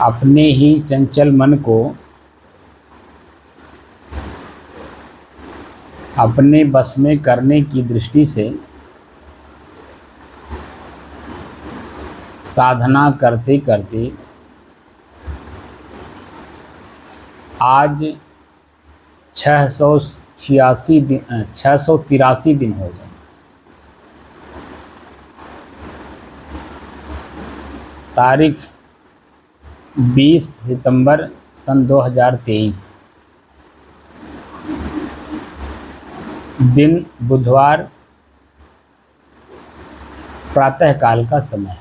अपने ही चंचल मन को अपने बस में करने की दृष्टि से साधना करते करते आज 683 दिन हो गए। तारीख 20 सितंबर सन 2023, दिन बुधवार, प्रातःकाल का समय।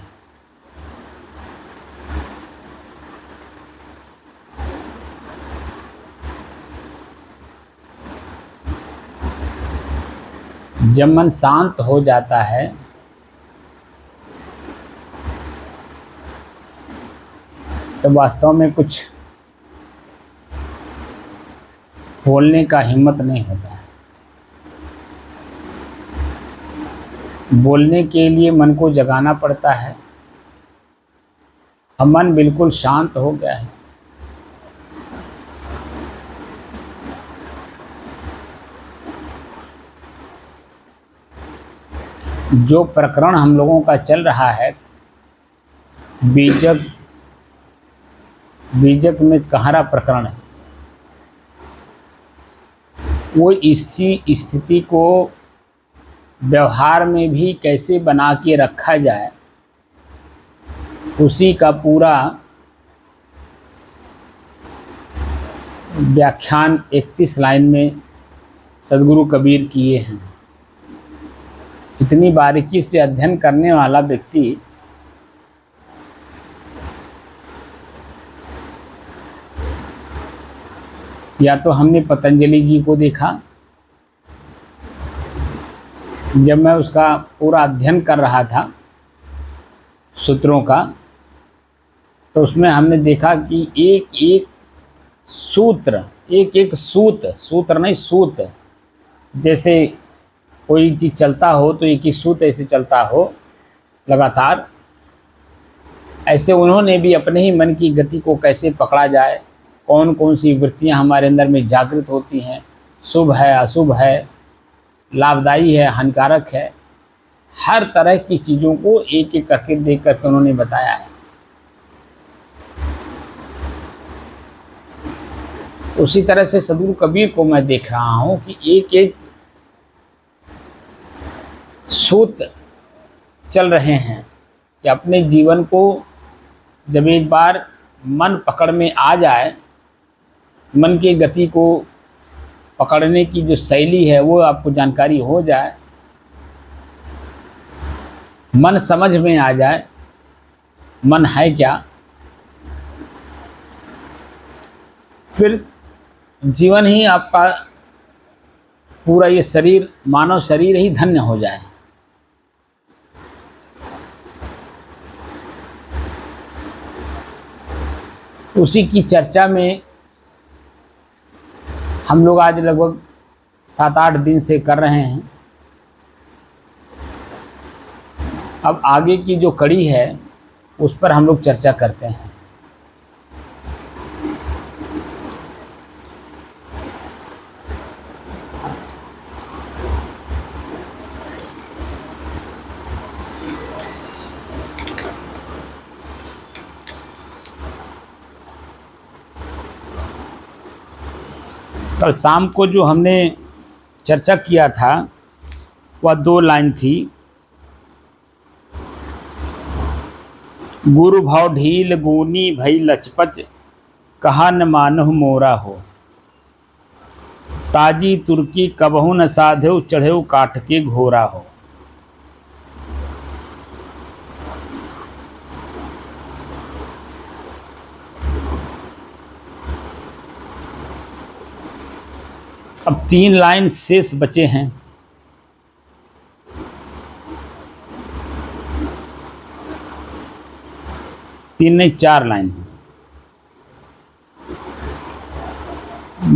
जब मन शांत हो जाता है तो वास्तव में कुछ बोलने का हिम्मत नहीं होता है। बोलने के लिए मन को जगाना पड़ता है। अब मन बिल्कुल शांत हो गया है। जो प्रकरण हम लोगों का चल रहा है, बीजक में कहरा प्रकरण है, वो इसी स्थिति को व्यवहार में भी कैसे बना के रखा जाए, उसी का पूरा व्याख्यान 31 लाइन में सदगुरु कबीर किए हैं। इतनी बारीकी से अध्ययन करने वाला व्यक्ति या तो हमने पतंजलि जी को देखा, जब मैं उसका पूरा अध्ययन कर रहा था सूत्रों का, तो उसमें हमने देखा कि एक एक सूत्र, एक एक सूत्र नहीं सूत, जैसे कोई चीज़ चलता हो तो एक ही सूत्र ऐसे चलता हो लगातार, ऐसे उन्होंने भी अपने ही मन की गति को कैसे पकड़ा जाए, कौन कौन सी वृत्तियां हमारे अंदर में जागृत होती हैं, शुभ है अशुभ है, लाभदायी है हानिकारक है, हर तरह की चीज़ों को एक एक करके देख करके उन्होंने बताया है। उसी तरह से सदगुरु कबीर को मैं देख रहा हूँ कि एक एक सूत्र चल रहे हैं कि अपने जीवन को जब एक बार मन पकड़ में आ जाए, मन की गति को पकड़ने की जो शैली है वो आपको जानकारी हो जाए, मन समझ में आ जाए मन है क्या, फिर जीवन ही आपका पूरा ये शरीर, मानव शरीर ही धन्य हो जाए। उसी की चर्चा में हम लोग आज लगभग 7-8 दिन से कर रहे हैं। अब आगे की जो कड़ी है उस पर हम लोग चर्चा करते हैं। कल शाम को जो हमने चर्चा किया था वह 2 लाइन थी। गुरु भाव ढील गूनी भई लचपच, कहा न मानहु मोरा हो। ताजी तुर्की कबहु न साधेउ, चढ़ेउ काठ के घोरा हो। अब 3 लाइन शेष बचे हैं। तीन नहीं 4 लाइन है।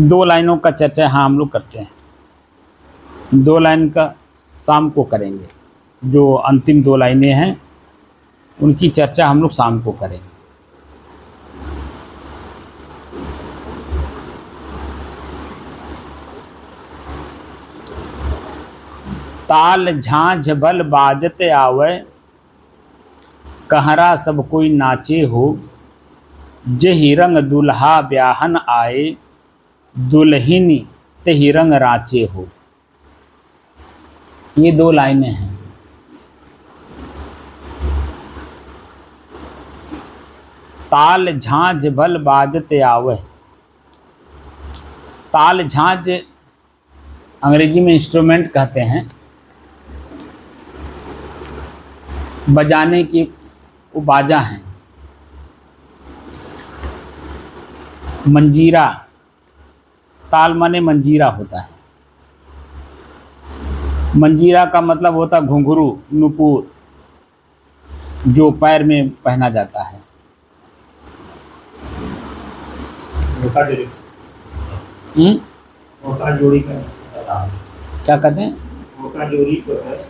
2 लाइनों का चर्चा हाँ हम लोग करते हैं। 2 लाइन का शाम को करेंगे। जो अंतिम 2 लाइनें हैं उनकी चर्चा हम लोग शाम को करेंगे। ताल झांझ बल बाजत आवे, कहरा सब कोई नाचे हो। जेहि रंग दुल्हा ब्याहन आए, दुल्हिन तेहि रंग राचे हो। ये 2 लाइनें हैं। ताल झांझ बल बाजत आवे। ताल झांझ अंग्रेजी में इंस्ट्रूमेंट कहते हैं, बजाने की वो बाजा हैं। मंजीरा, ताल माने मंजीरा होता है। मंजीरा का मतलब होता है घुंघरू, नुपुर, जो पैर में पहना जाता है। जोड़ी क्या कहते हैं? जोड़ी तो है,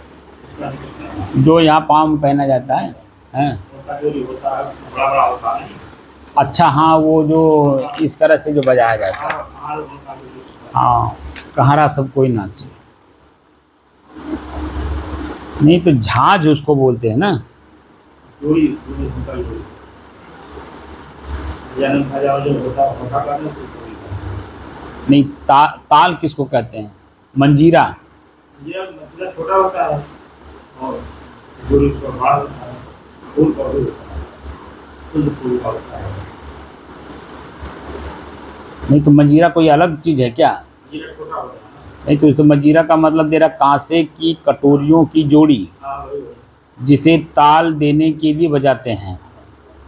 जो यहाँ पाँव में पहना जाता है, हैं? जोड़ी होता है, बड़ा बड़ा होता है। अच्छा हाँ, वो जो इस तरह से जो बजाया जाता है। हाँ, कहरा सब कोई नाचे। नहीं तो झांझ उसको बोलते हैं ना। जोड़ी होता है। नहीं ताल किसको कहते हैं? मंजीरा। ये मतलब छोटा होता है और जोड़ी का बड़ा होता है, फूल का होता है, फूल का होता है। नहीं तो मंजीरा कोई अलग चीज़ है क्या? ये छोटा होता है। नहीं तो मंजीरा का मतलब दे रहा कांसे की कटोरियों की जोड़ी, जिसे ताल देने के लिए बजाते हैं।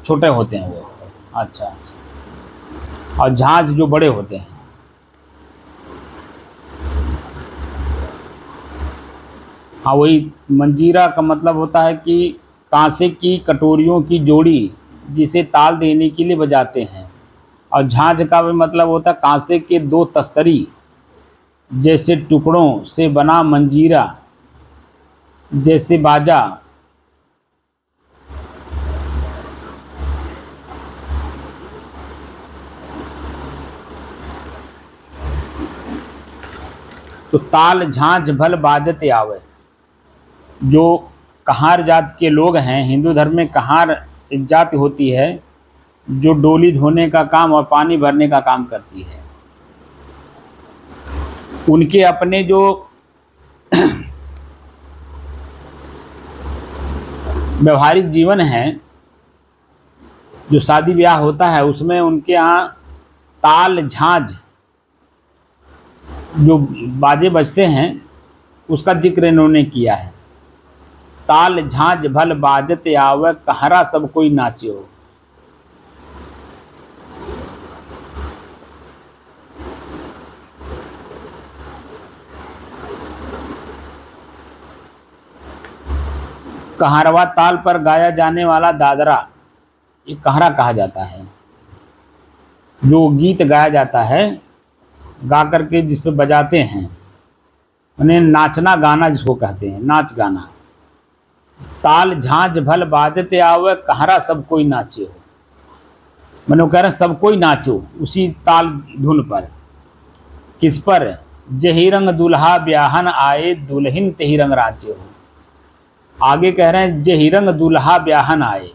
छोटे होते हैं वो। अच्छा अच्छा। और झांझ जो बड़े होते हैं। हाँ, वही मंजीरा का मतलब होता है कि कांसे की कटोरियों की जोड़ी जिसे ताल देने के लिए बजाते हैं। और झांझ का भी मतलब होता है कांसे के 2 तस्तरी जैसे टुकड़ों से बना मंजीरा जैसे बाजा। तो ताल झांझ भल बाजते आवे। जो कहार जात के लोग हैं, हिंदू धर्म में कहार एक जाति होती है जो डोली ढोने का काम और पानी भरने का काम करती है। उनके अपने जो व्यवहारिक जीवन है, जो शादी ब्याह होता है, उसमें उनके यहाँ ताल झांझ जो बाजे बजते हैं उसका जिक्र इन्होंने किया है। ताल झांझ भल बाजत आवे, कहरा सब कोई नाचे हो। कहरवा ताल पर गाया जाने वाला दादरा, ये कहरा कहा जाता है। जो गीत गाया जाता है, गा करके जिस पे बजाते हैं, उन्हें नाचना गाना जिसको कहते हैं, नाच गाना। ताल झांझ भल बाजते आवे, कहारा सब कोई नाचे हो। मैंने वो कह रहे हैं सब कोई नाचो उसी ताल धुन पर। किस पर? जही रंग दुल्हा ब्याहन आए, दुल्हन तही रंग राचे हो। आगे कह रहे हैं जही रंग दुल्हा ब्याहन आए।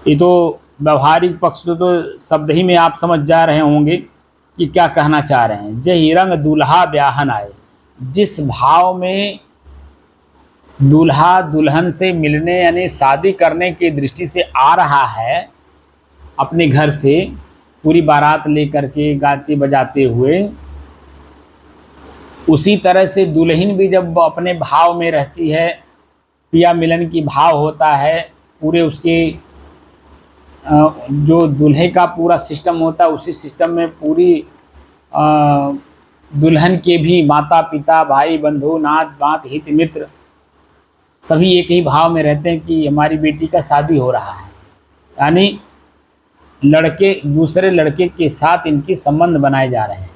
ये तो व्यवहारिक पक्ष तो शब्द ही में आप समझ जा रहे होंगे कि क्या कहना चाह रहे हैं। जही रंग दुल्हा ब्याहन आए, जिस भाव में दूल्हा दुल्हन से मिलने यानी शादी करने की दृष्टि से आ रहा है अपने घर से, पूरी बारात लेकर के गाते बजाते हुए, उसी तरह से दुल्हन भी जब अपने भाव में रहती है, पिया मिलन की भाव होता है, पूरे उसके जो दूल्हे का पूरा सिस्टम होता है उसी सिस्टम में पूरी दुल्हन के भी माता पिता भाई बंधु नात बात हित मित्र सभी एक ही भाव में रहते हैं कि हमारी बेटी का शादी हो रहा है। यानी लड़के दूसरे लड़के के साथ इनके संबंध बनाए जा रहे हैं।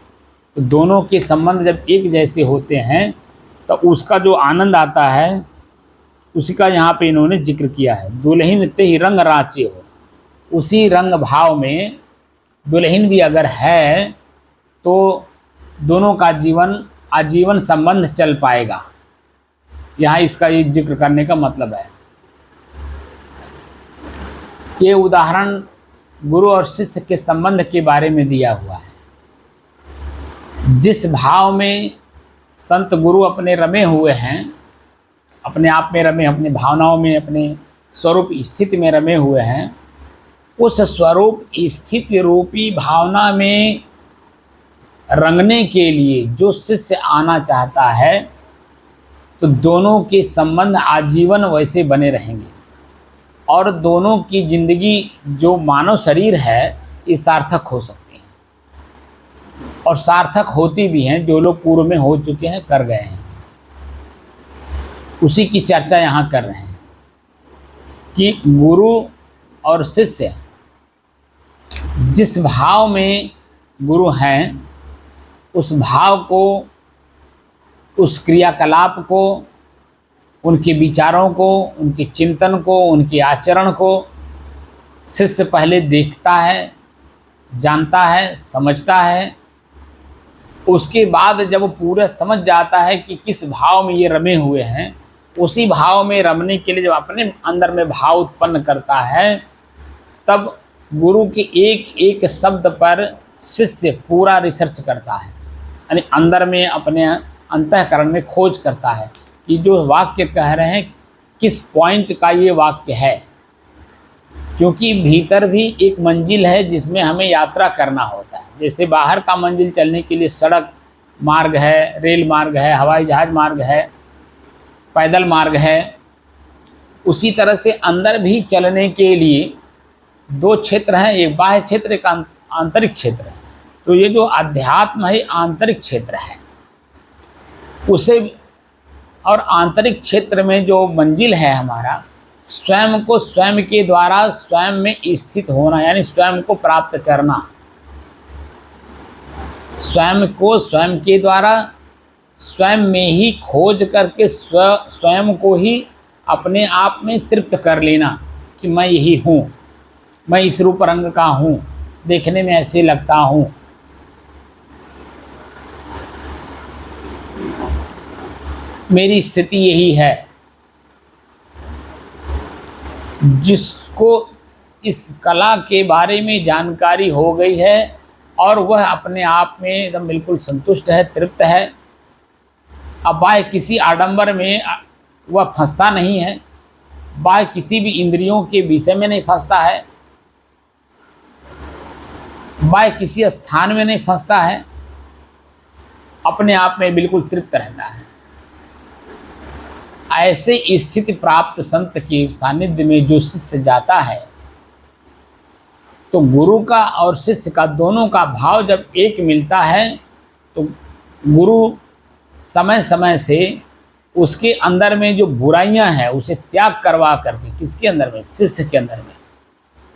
तो दोनों के संबंध जब एक जैसे होते हैं तो उसका जो आनंद आता है उसी का यहाँ पे इन्होंने जिक्र किया है। दुल्हन ते ही रंग राचे हो, उसी रंग भाव में दुल्हन भी अगर है तो दोनों का जीवन आजीवन संबंध चल पाएगा। यहाँ इसका ये जिक्र करने का मतलब है। ये उदाहरण गुरु और शिष्य के संबंध के बारे में दिया हुआ है। जिस भाव में संत गुरु अपने रमे हुए हैं, अपने आप में रमे, अपने भावनाओं में, अपने स्वरूप स्थिति में रमे हुए हैं, उस स्वरूप स्थिति रूपी भावना में रंगने के लिए जो शिष्य आना चाहता है तो दोनों के संबंध आजीवन वैसे बने रहेंगे और दोनों की जिंदगी जो मानव शरीर है ये सार्थक हो सकती है और सार्थक होती भी हैं। जो लोग पूर्व में हो चुके हैं, कर गए हैं, उसी की चर्चा यहाँ कर रहे हैं कि गुरु और शिष्य जिस भाव में गुरु हैं उस भाव को, उस क्रियाकलाप को, उनके विचारों को, उनके चिंतन को, उनके आचरण को शिष्य पहले देखता है, जानता है, समझता है। उसके बाद जब पूरा समझ जाता है कि किस भाव में ये रमे हुए हैं, उसी भाव में रमने के लिए जब अपने अंदर में भाव उत्पन्न करता है, तब गुरु के एक एक शब्द पर शिष्य पूरा रिसर्च करता है, यानी अंदर में अपने अंतःकरण में खोज करता है कि जो वाक्य कह रहे हैं किस पॉइंट का ये वाक्य है। क्योंकि भीतर भी एक मंजिल है जिसमें हमें यात्रा करना होता है। जैसे बाहर का मंजिल चलने के लिए सड़क मार्ग है, रेल मार्ग है, हवाई जहाज मार्ग है, पैदल मार्ग है, उसी तरह से अंदर भी चलने के लिए दो क्षेत्र हैं, एक बाह्य क्षेत्र, एक आंतरिक क्षेत्र है। तो ये जो अध्यात्म है आंतरिक क्षेत्र है, उसे और आंतरिक क्षेत्र में जो मंजिल है हमारा, स्वयं को स्वयं के द्वारा स्वयं में स्थित होना, यानी स्वयं को प्राप्त करना, स्वयं को स्वयं के द्वारा स्वयं में ही खोज करके स्वयं को ही अपने आप में तृप्त कर लेना कि मैं यही हूँ, मैं इस रूप रंग का हूँ, देखने में ऐसे लगता हूँ। मेरी स्थिति यही है। जिसको इस कला के बारे में जानकारी हो गई है और वह अपने आप में एकदम बिल्कुल संतुष्ट है, तृप्त है, अब बाह्य किसी आडंबर में वह फंसता नहीं है, बाह्य किसी भी इंद्रियों के विषय में नहीं फंसता है, बाह्य किसी स्थान में नहीं फंसता है, अपने आप में बिल्कुल तृप्त रहता है। ऐसे स्थिति प्राप्त संत के सानिध्य में जो शिष्य जाता है तो गुरु का और शिष्य का दोनों का भाव जब एक मिलता है तो गुरु समय समय से उसके अंदर में जो बुराइयां हैं उसे त्याग करवा करके, किसके अंदर में, शिष्य के अंदर में,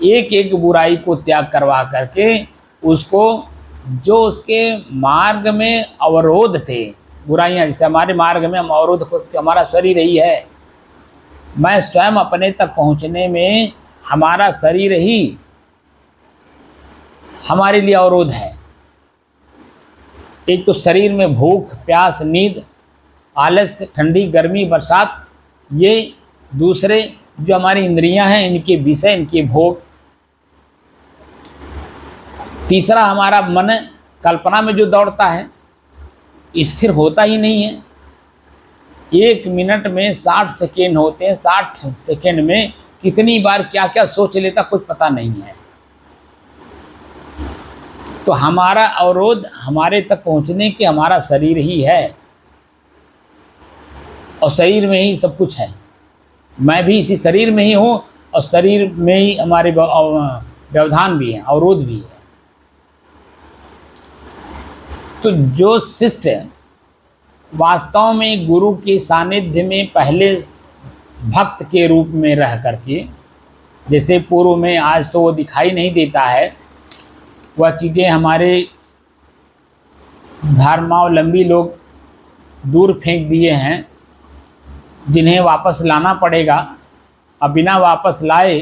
एक एक बुराई को त्याग करवा करके उसको, जो उसके मार्ग में अवरोध थे, बुराइयां जैसे हमारे मार्ग में हम अवरोध, हमारा शरीर ही है, मैं स्वयं अपने तक पहुंचने में हमारा शरीर ही हमारे लिए अवरोध है। एक तो शरीर में भूख, प्यास, नींद, आलस्य, ठंडी, गर्मी, बरसात, ये दूसरे जो हमारी इंद्रियां हैं इनके विषय, इनके भोग। तीसरा हमारा मन कल्पना में जो दौड़ता है, स्थिर होता ही नहीं है। 1 मिनट में 60 सेकेंड होते हैं, 60 सेकेंड में कितनी बार क्या क्या सोच लेता कुछ पता नहीं है। तो हमारा अवरोध हमारे तक पहुंचने के हमारा शरीर ही है, और शरीर में ही सब कुछ है। मैं भी इसी शरीर में ही हूँ, और शरीर में ही हमारे व्यवधान भी हैं, अवरोध भी है। तो जो शिष्य वास्तव में गुरु के सानिध्य में पहले भक्त के रूप में रह करके, जैसे पूर्व में, आज तो वो दिखाई नहीं देता है, वह चीज़ें हमारे धर्मावलंबी लोग दूर फेंक दिए हैं, जिन्हें वापस लाना पड़ेगा। अब बिना वापस लाए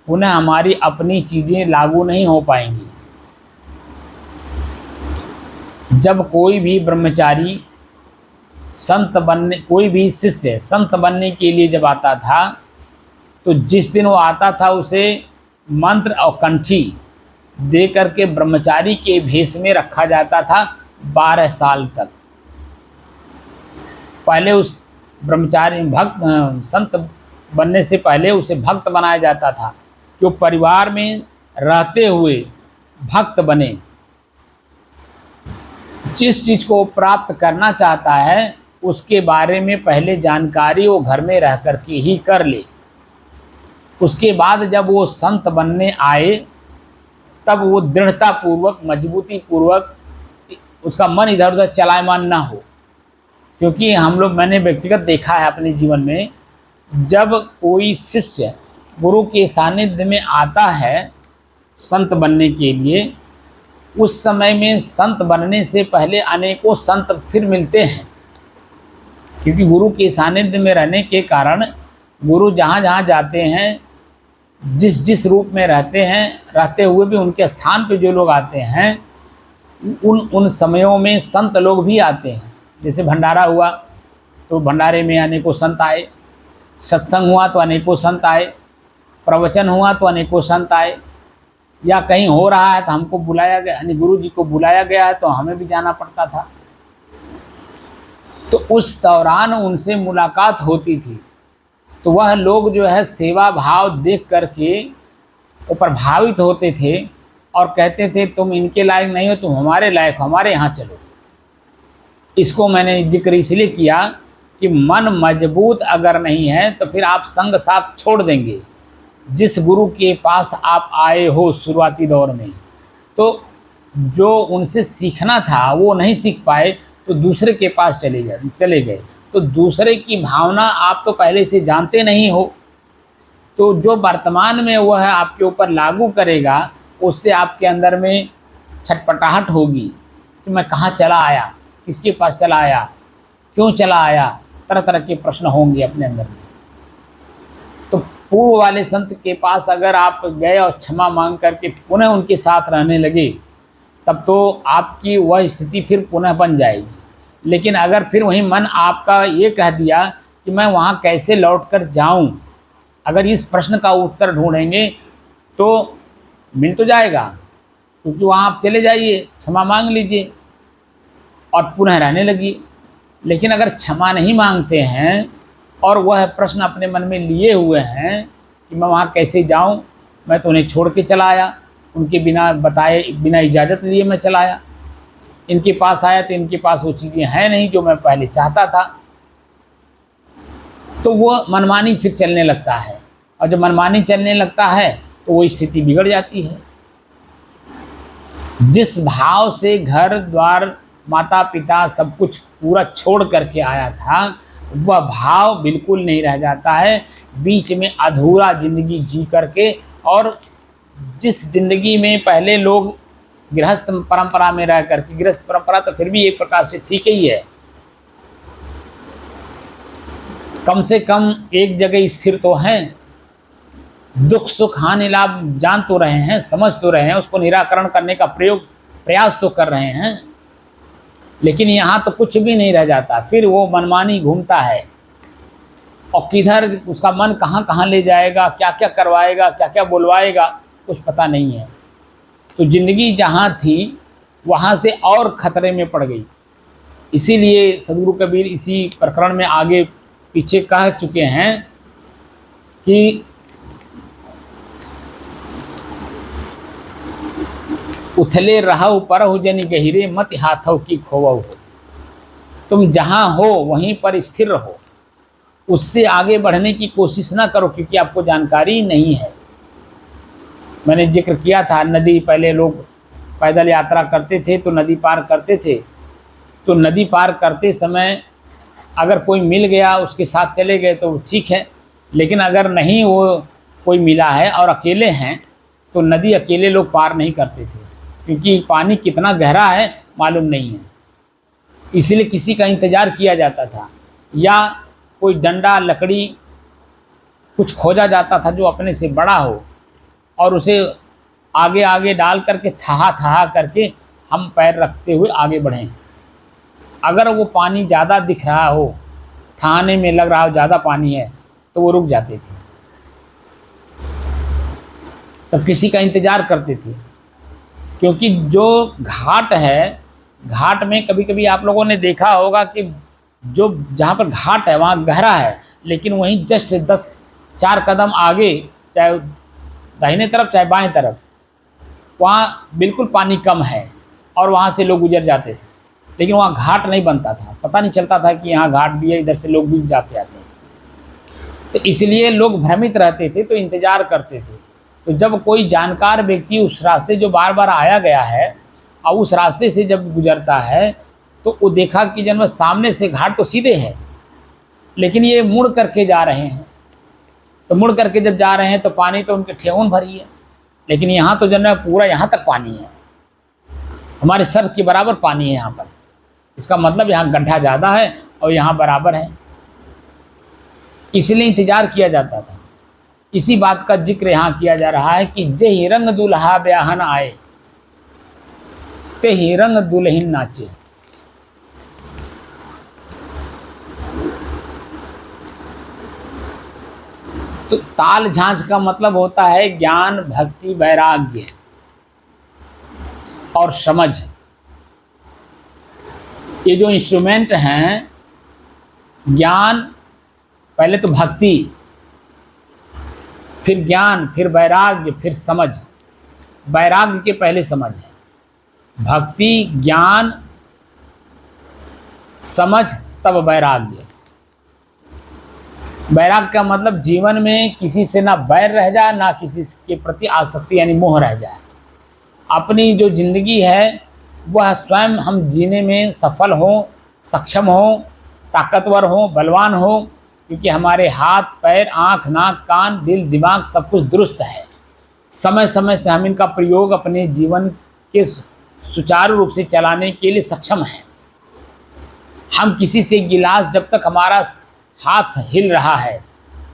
पुनः हमारी अपनी चीज़ें लागू नहीं हो पाएंगी। जब कोई भी ब्रह्मचारी संत बनने, कोई भी शिष्य संत बनने के लिए जब आता था, तो जिस दिन वो आता था उसे मंत्र और कंठी दे करके ब्रह्मचारी के भेष में रखा जाता था 12 साल तक। पहले उस ब्रह्मचारी भक्त संत बनने से पहले उसे भक्त बनाया जाता था, जो परिवार में रहते हुए भक्त बने। जिस चीज़ को प्राप्त करना चाहता है उसके बारे में पहले जानकारी वो घर में रह कर के ही कर ले। उसके बाद जब वो संत बनने आए तब वो दृढ़ता पूर्वक, मजबूती पूर्वक उसका मन इधर उधर चलायमान ना हो। क्योंकि हम लोग, मैंने व्यक्तिगत देखा है अपने जीवन में, जब कोई शिष्य गुरु के सानिध्य में आता है संत बनने के लिए, उस समय में संत बनने से पहले अनेकों संत फिर मिलते हैं। क्योंकि गुरु के सानिध्य में रहने के कारण गुरु जहाँ जहाँ जाते हैं, जिस जिस रूप में रहते हैं, रहते हुए भी उनके स्थान पे जो लोग आते हैं, उन समयों में संत लोग भी आते हैं। जैसे भंडारा हुआ तो भंडारे में अनेकों संत आए, सत्संग हुआ तो अनेकों संत आए, प्रवचन हुआ तो अनेकों संत आए, या कहीं हो रहा है तो हमको बुलाया गया, यानी गुरु जी को बुलाया गया है तो हमें भी जाना पड़ता था। तो उस दौरान उनसे मुलाकात होती थी, तो वह लोग जो है सेवा भाव देख करके वो प्रभावित होते थे और कहते थे तुम इनके लायक नहीं हो, तुम हमारे लायक हो, हमारे यहाँ चलो। इसको मैंने जिक्र इसलिए किया कि मन मजबूत अगर नहीं है तो फिर आप संग साथ छोड़ देंगे। जिस गुरु के पास आप आए हो शुरुआती दौर में, तो जो उनसे सीखना था वो नहीं सीख पाए तो दूसरे के पास चले गए। तो दूसरे की भावना आप तो पहले से जानते नहीं हो, तो जो वर्तमान में वह आपके ऊपर लागू करेगा उससे आपके अंदर में छटपटाहट होगी कि मैं कहाँ चला आया, किसके पास चला आया, क्यों चला आया, तरह तरह के प्रश्न होंगे अपने अंदर में। तो पूर्व वाले संत के पास अगर आप गए और क्षमा मांग करके पुनः उनके साथ रहने लगे, तब तो आपकी वह स्थिति फिर पुनः बन जाएगी। लेकिन अगर फिर वही मन आपका ये कह दिया कि मैं वहाँ कैसे लौट कर जाऊँ, अगर इस प्रश्न का उत्तर ढूंढेंगे तो मिल तो जाएगा, क्योंकि वहाँ आप चले जाइए, क्षमा मांग लीजिए और पुनः रहने लगिए। लेकिन अगर क्षमा नहीं मांगते हैं और वह प्रश्न अपने मन में लिए हुए हैं कि मैं वहाँ कैसे जाऊँ, मैं तो उन्हें छोड़ के चला आया, उनके बिना बताए, बिना इजाज़त लिए मैं चला आया, इनके पास आया तो इनके पास वो चीज़ें हैं नहीं जो मैं पहले चाहता था, तो वो मनमानी फिर चलने लगता है। और जब मनमानी चलने लगता है तो वो स्थिति बिगड़ जाती है। जिस भाव से घर द्वार, माता पिता सब कुछ पूरा छोड़ करके आया था, वह भाव बिल्कुल नहीं रह जाता है। बीच में अधूरा जिंदगी जी करके और जिस जिंदगी में पहले लोग गृहस्थ परंपरा में रह करके, गृहस्थ परंपरा तो फिर भी एक प्रकार से ठीक ही है, कम से कम एक जगह स्थिर तो हैं, दुख सुख हानि लाभ जान तो रहे हैं, समझ तो रहे हैं, उसको निराकरण करने का प्रयास तो कर रहे हैं। लेकिन यहाँ तो कुछ भी नहीं रह जाता, फिर वो मनमानी घूमता है और किधर उसका मन कहाँ कहाँ ले जाएगा, क्या क्या करवाएगा, क्या क्या बुलवाएगा, कुछ पता नहीं है। तो जिंदगी जहाँ थी वहाँ से और खतरे में पड़ गई। इसीलिए सदगुरु कबीर इसी प्रकरण में आगे पीछे कह चुके हैं कि उथले रहु परहु जनि गहिरे मत हाथों की खोवहु हो। तुम जहाँ हो वहीं पर स्थिर रहो, उससे आगे बढ़ने की कोशिश ना करो, क्योंकि आपको जानकारी नहीं है। मैंने जिक्र किया था, नदी, पहले लोग पैदल यात्रा करते थे तो नदी पार करते थे, तो नदी पार करते समय अगर कोई मिल गया उसके साथ चले गए तो ठीक है, लेकिन अगर नहीं वो कोई मिला है और अकेले हैं तो नदी अकेले लोग पार नहीं करते थे, क्योंकि पानी कितना गहरा है मालूम नहीं है। इसलिए किसी का इंतज़ार किया जाता था, या कोई डंडा लकड़ी कुछ खोजा जाता था जो अपने से बड़ा हो, और उसे आगे आगे डाल करके थहा करके हम पैर रखते हुए आगे बढ़ें। अगर वो पानी ज़्यादा दिख रहा हो, थाने में लग रहा हो ज़्यादा पानी है, तो वो रुक जाते थे, तब किसी का इंतज़ार करते थे। क्योंकि जो घाट है, घाट में कभी कभी आप लोगों ने देखा होगा कि जो जहाँ पर घाट है वहाँ गहरा है, लेकिन वहीं जस्ट 4 कदम आगे, चाहे दाहिने तरफ चाहे बाएं तरफ, वहाँ बिल्कुल पानी कम है और वहाँ से लोग गुजर जाते थे, लेकिन वहाँ घाट नहीं बनता था, पता नहीं चलता था कि यहाँ घाट भी है, इधर से लोग भी जाते आते हैं। तो इसलिए लोग भ्रमित रहते थे, तो इंतज़ार करते थे। तो जब कोई जानकार व्यक्ति उस रास्ते जो बार बार आया गया है और उस रास्ते से जब गुजरता है, तो वो देखा कि जब सामने से घाट तो सीधे है, लेकिन ये मुड़ करके जा रहे हैं। तो मुड़ करके जब जा रहे हैं तो पानी तो उनके ठेहुन भरी है, लेकिन यहाँ तो जब पूरा यहाँ तक पानी है, हमारे सर के बराबर पानी है यहाँ पर। इसका मतलब यहाँ गड्ढा ज़्यादा है और यहाँ बराबर है, इसलिए इंतज़ार किया जाता था। इसी बात का जिक्र यहाँ किया जा रहा है कि जेहि रंग दुल्हा ब्याहन आए, तेहि रंग दुल्हिन नाचे। तो ताल झांझ का मतलब होता है ज्ञान, भक्ति, वैराग्य और समझ। ये जो इंस्ट्रूमेंट हैं, ज्ञान, पहले तो भक्ति, फिर ज्ञान, फिर वैराग्य, फिर समझ। वैराग्य के पहले समझ है, भक्ति, ज्ञान, समझ, तब वैराग्य। वैराग्य का मतलब जीवन में किसी से ना बैर रह जाए, ना किसी के प्रति आसक्ति यानी मोह रह जाए। अपनी जो जिंदगी है वह स्वयं हम जीने में सफल हों, सक्षम हों, ताकतवर हों, बलवान हों, क्योंकि हमारे हाथ, पैर, आँख, नाक, कान, दिल, दिमाग सब कुछ दुरुस्त है। समय समय से हम इनका प्रयोग अपने जीवन के सुचारू रूप से चलाने के लिए सक्षम हैं। हम किसी से गिलास, जब तक हमारा हाथ हिल रहा है,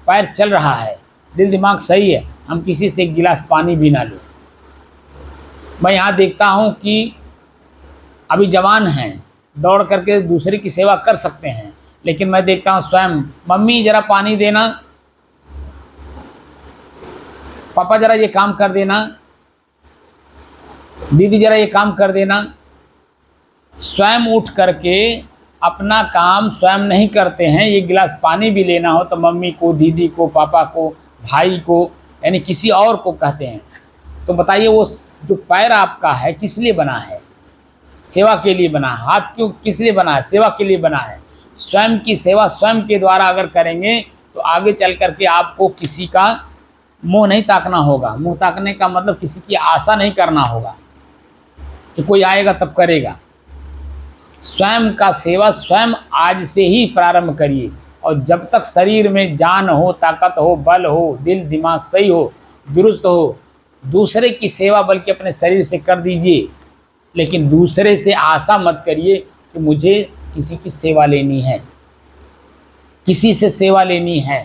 पैर चल रहा है, दिल दिमाग सही है, हम किसी से एक गिलास पानी भी ना लें। मैं यहाँ देखता हूँ कि अभी जवान हैं, दौड़ करके दूसरे की सेवा कर सकते हैं, लेकिन मैं देखता हूँ स्वयं, मम्मी ज़रा पानी देना, पापा ज़रा ये काम कर देना, दीदी ज़रा ये काम कर देना। स्वयं उठ करके अपना काम स्वयं नहीं करते हैं। ये गिलास पानी भी लेना हो तो मम्मी को, दीदी को, पापा को, भाई को, यानी किसी और को कहते हैं। तो बताइए, वो जो पैर आपका है किस लिए बना है? सेवा के लिए बना है। हाथ क्यों, किस लिए बना है? सेवा के लिए बना है। स्वयं की सेवा स्वयं के द्वारा अगर करेंगे तो आगे चल करके आपको किसी का मुंह नहीं ताकना होगा। मुंह ताकने का मतलब किसी की आशा नहीं करना होगा कि कोई आएगा तब करेगा। स्वयं का सेवा स्वयं आज से ही प्रारंभ करिए, और जब तक शरीर में जान हो, ताकत हो, बल हो, दिल दिमाग सही हो, दुरुस्त हो, दूसरे की सेवा बल्कि अपने शरीर से कर दीजिए, लेकिन दूसरे से आशा मत करिए कि मुझे किसी की सेवा लेनी है, किसी से सेवा लेनी है।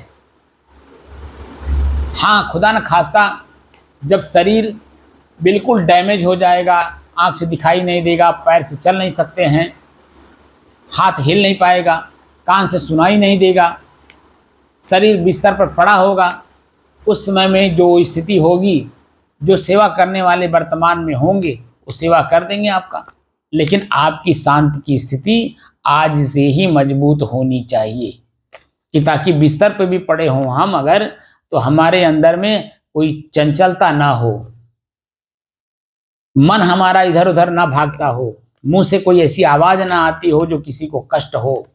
हाँ, खुदा न खास्ता जब शरीर बिल्कुल डैमेज हो जाएगा, आँख से दिखाई नहीं देगा, पैर से चल नहीं सकते हैं, हाथ हिल नहीं पाएगा, कान से सुनाई नहीं देगा, शरीर बिस्तर पर पड़ा होगा, उस समय में जो स्थिति होगी, जो सेवा करने वाले वर्तमान में होंगे वो सेवा कर देंगे आपका। लेकिन आपकी शांति की स्थिति आज से ही मजबूत होनी चाहिए कि ताकि बिस्तर पर भी पड़े हों हम अगर, तो हमारे अंदर में कोई चंचलता ना हो, मन हमारा इधर उधर ना भागता हो, मुंह से कोई ऐसी आवाज ना आती हो जो किसी को कष्ट हो।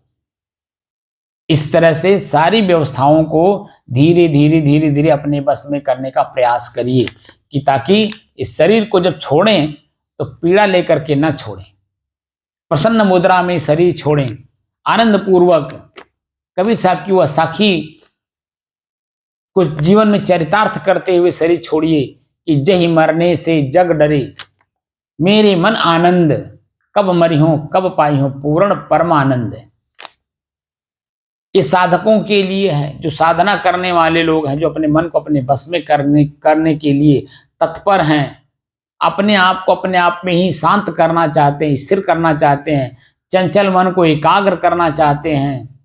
इस तरह से सारी व्यवस्थाओं को धीरे धीरे धीरे धीरे अपने बस में करने का प्रयास करिए कि ताकि इस शरीर को जब छोड़ें तो पीड़ा लेकर के न छोड़ें, प्रसन्न मुद्रा में शरीर छोड़ें, आनंद पूर्वक। कबीर साहब की वह साखी कुछ जीवन में चरितार्थ करते हुए शरीर छोड़िए कि जही मरने से जग डरे, मेरे मन आनंद, कब मरी हो कब पाई हो पूर्ण परमानंद। ये साधकों के लिए है, जो साधना करने वाले लोग हैं, जो अपने मन को अपने बस में करने के लिए तत्पर हैं, अपने आप को अपने आप में ही शांत करना चाहते हैं, स्थिर करना चाहते हैं, चंचल मन को एकाग्र करना चाहते हैं,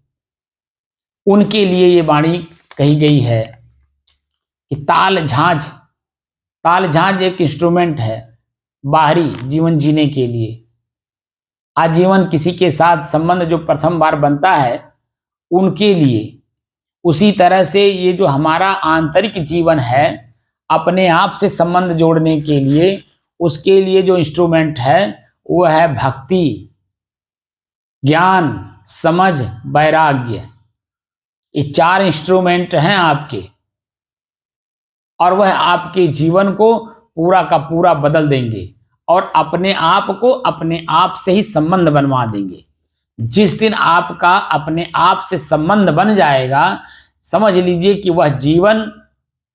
उनके लिए ये वाणी कही गई है कि ताल झांझ एक इंस्ट्रूमेंट है बाहरी जीवन जीने के लिए। आजीवन किसी के साथ संबंध जो प्रथम बार बनता है उनके लिए, उसी तरह से ये जो हमारा आंतरिक जीवन है अपने आप से संबंध जोड़ने के लिए, उसके लिए जो इंस्ट्रूमेंट है वो है भक्ति, ज्ञान, समझ, वैराग्य। ये 4 इंस्ट्रूमेंट हैं आपके, और वह आपके जीवन को पूरा का पूरा बदल देंगे और अपने आप को अपने आप से ही संबंध बनवा देंगे। जिस दिन आपका अपने आप से संबंध बन जाएगा, समझ लीजिए कि वह जीवन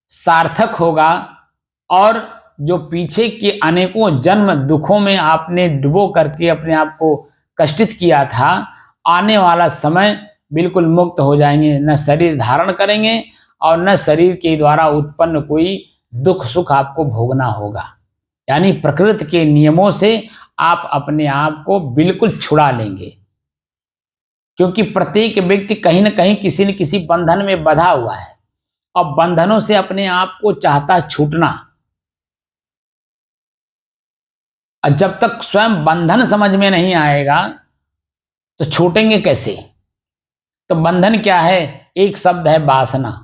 सार्थक होगा, और जो पीछे के अनेकों जन्म दुखों में आपने डुबो करके अपने आप को कष्टित किया था, आने वाला समय बिल्कुल मुक्त हो जाएंगे, न शरीर धारण करेंगे और न शरीर के द्वारा उत्पन्न कोई दुख सुख आपको भोगना होगा। यानी प्रकृति के नियमों से आप अपने आप को बिल्कुल छुड़ा लेंगे, क्योंकि प्रत्येक व्यक्ति कहीं न कहीं किसी न किसी बंधन में बंधा हुआ है और बंधनों से अपने आप को चाहता छूटना। और जब तक स्वयं बंधन समझ में नहीं आएगा तो छूटेंगे कैसे? तो बंधन क्या है? एक शब्द है वासना।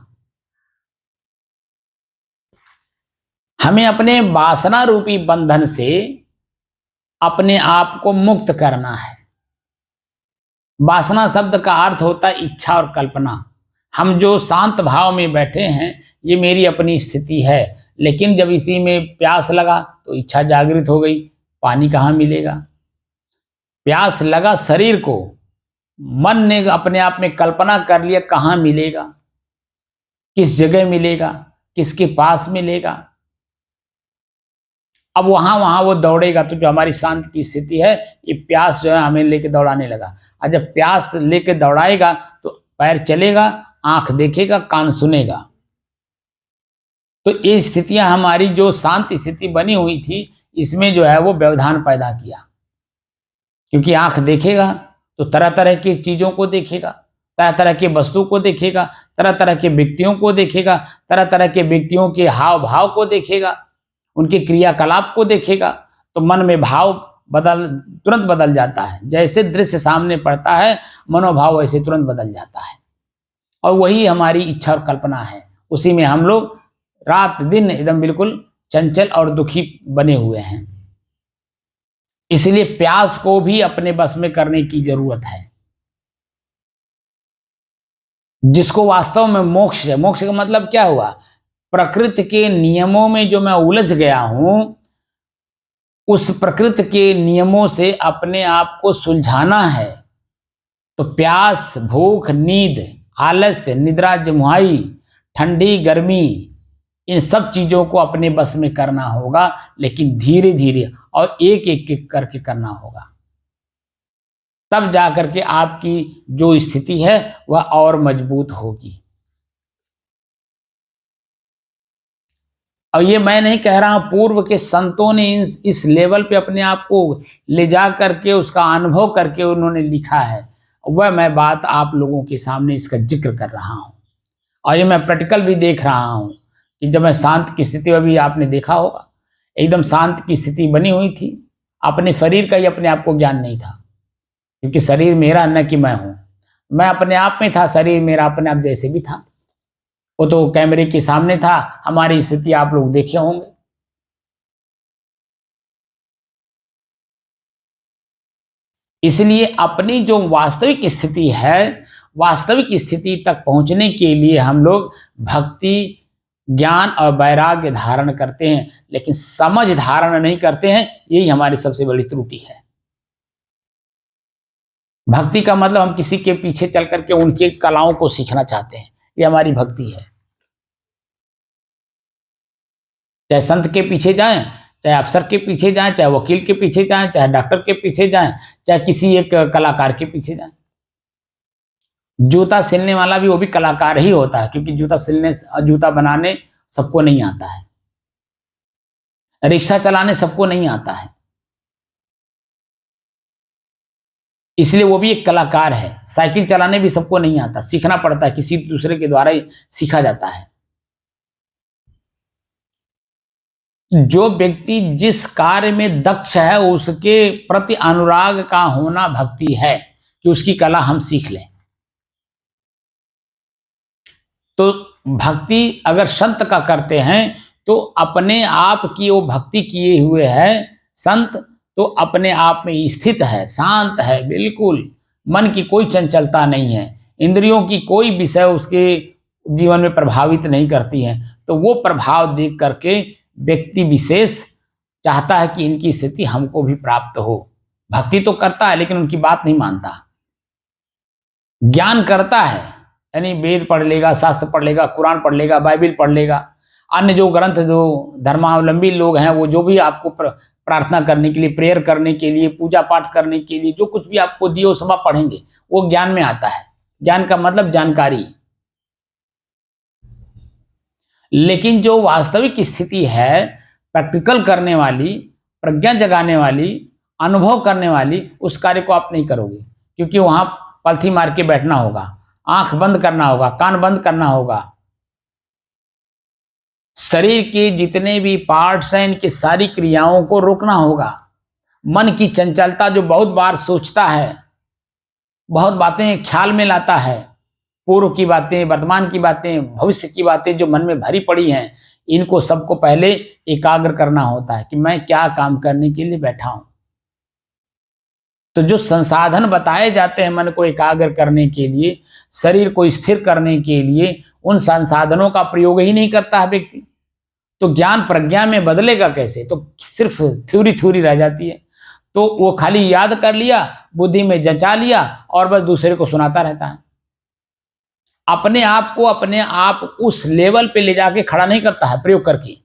हमें अपने वासना रूपी बंधन से अपने आप को मुक्त करना है। वासना शब्द का अर्थ होता है इच्छा और कल्पना। हम जो शांत भाव में बैठे हैं ये मेरी अपनी स्थिति है, लेकिन जब इसी में प्यास लगा तो इच्छा जागृत हो गई, पानी कहाँ मिलेगा? प्यास लगा शरीर को, मन ने अपने आप में कल्पना कर लिया कहाँ मिलेगा, किस जगह मिलेगा, किसके पास मिलेगा। अब वहां वो दौड़ेगा, तो जो हमारी शांति की स्थिति है, ये प्यास जो है हमें लेके दौड़ाने लगा। और जब प्यास लेके दौड़ाएगा तो पैर चलेगा, आंख देखेगा, कान सुनेगा। तो ये स्थितियां हमारी जो शांति स्थिति बनी हुई थी, इसमें जो है वो व्यवधान पैदा किया। क्योंकि आंख देखेगा तो तरह तरह की चीजों को देखेगा, तरह तरह के वस्तु को देखेगा, तरह तरह के व्यक्तियों को देखेगा, तरह तरह के व्यक्तियों के हाव भाव को देखेगा, उनके क्रियाकलाप को देखेगा। तो मन में भाव तुरंत बदल जाता है। जैसे दृश्य सामने पड़ता है, मनोभाव वैसे तुरंत बदल जाता है। और वही हमारी इच्छा और कल्पना है, उसी में हम लोग रात दिन एकदम बिल्कुल चंचल और दुखी बने हुए हैं। इसलिए प्यास को भी अपने बस में करने की जरूरत है। जिसको वास्तव में मोक्ष है, मोक्ष का मतलब क्या हुआ? प्रकृति के नियमों में जो मैं उलझ गया हूं, उस प्रकृति के नियमों से अपने आप को सुलझाना है। तो प्यास, भूख, नींद, आलस्य, निद्रा, जमुआई, ठंडी, गर्मी, इन सब चीजों को अपने बस में करना होगा, लेकिन धीरे धीरे और एक एक करके करना होगा। तब जाकर के आपकी जो स्थिति है वह और मजबूत होगी। और ये मैं नहीं कह रहा हूं, पूर्व के संतों ने इस लेवल पे अपने आप को ले जा करके उसका अनुभव करके उन्होंने लिखा है, वह मैं बात आप लोगों के सामने इसका जिक्र कर रहा हूं। और ये मैं प्रैक्टिकल भी देख रहा हूं कि जब मैं शांत की स्थिति में भी, आपने देखा होगा एकदम शांत की स्थिति बनी हुई थी, अपने शरीर का ही अपने आप को ज्ञान नहीं था, क्योंकि शरीर मेरा न कि मैं हूं, मैं अपने आप में था, शरीर मेरा अपने आप जैसे भी था, वो तो कैमरे के सामने था। हमारी स्थिति आप लोग देखे होंगे। इसलिए अपनी जो वास्तविक स्थिति है, वास्तविक स्थिति तक पहुंचने के लिए हम लोग भक्ति, ज्ञान और वैराग्य धारण करते हैं, लेकिन समझ धारण नहीं करते हैं। यही हमारी सबसे बड़ी त्रुटि है। भक्ति का मतलब हम किसी के पीछे चल करके उनके कलाओं को सीखना चाहते हैं, ये हमारी भक्ति है। चाहे संत के पीछे जाएं, चाहे अफसर के पीछे जाएं, चाहे वकील के पीछे जाएं, चाहे डॉक्टर के पीछे जाएं, चाहे किसी एक कलाकार के पीछे जाएं। जूता सिलने वाला भी वो भी कलाकार ही होता है, क्योंकि जूता बनाने सबको नहीं आता है, रिक्शा चलाने सबको नहीं आता है, इसलिए वो भी एक कलाकार है। साइकिल चलाने भी सबको नहीं आता, सीखना पड़ता है, किसी दूसरे के द्वारा ही सीखा जाता है। जो व्यक्ति जिस कार्य में दक्ष है उसके प्रति अनुराग का होना भक्ति है, कि उसकी कला हम सीख लें। तो भक्ति अगर संत का करते हैं तो अपने आप की वो भक्ति किए हुए है संत, तो अपने आप में स्थित है, शांत है, बिल्कुल मन की कोई चंचलता नहीं है, इंद्रियों की कोई विषय उसके जीवन में प्रभावित नहीं करती है। तो वो प्रभाव देख करके व्यक्ति विशेष चाहता है कि इनकी स्थिति हमको भी प्राप्त हो। भक्ति तो करता है लेकिन उनकी बात नहीं मानता। ज्ञान करता है, यानी वेद पढ़ लेगा, शास्त्र पढ़ लेगा, कुरान पढ़ लेगा, बाइबिल पढ़ लेगा, अन्य जो ग्रंथ, जो धर्मावलंबी लोग हैं वो जो भी आपको प्रार्थना करने के लिए, प्रेयर करने के लिए, पूजा पाठ करने के लिए जो कुछ भी आपको दिए वो सब आप पढ़ेंगे, वो ज्ञान में आता है। ज्ञान का मतलब जानकारी। लेकिन जो वास्तविक स्थिति है, प्रैक्टिकल करने वाली, प्रज्ञा जगाने वाली, अनुभव करने वाली, उस कार्य को आप नहीं करोगे, क्योंकि वहां पलथी मार के बैठना होगा, आंख बंद करना होगा, कान बंद करना होगा। शरीर के जितने भी पार्ट्स हैं इनकी सारी क्रियाओं को रोकना होगा। मन की चंचलता जो बहुत बार सोचता है, बहुत बातें ख्याल में लाता है, पूर्व की बातें, वर्तमान की बातें, भविष्य की बातें जो मन में भरी पड़ी हैं, इनको सबको पहले एकाग्र करना होता है कि मैं क्या काम करने के लिए बैठा हूं। तो जो संसाधन बताए जाते हैं मन को एकाग्र करने के लिए, शरीर को स्थिर करने के लिए, उन संसाधनों का प्रयोग ही नहीं करता है व्यक्ति, तो ज्ञान प्रज्ञा में बदलेगा कैसे? तो सिर्फ थ्योरी रह जाती है। तो वो खाली याद कर लिया, बुद्धि में जचा लिया और बस दूसरे को सुनाता रहता है। अपने आप उस लेवल पे ले जाके खड़ा नहीं करता है प्रयोग करके,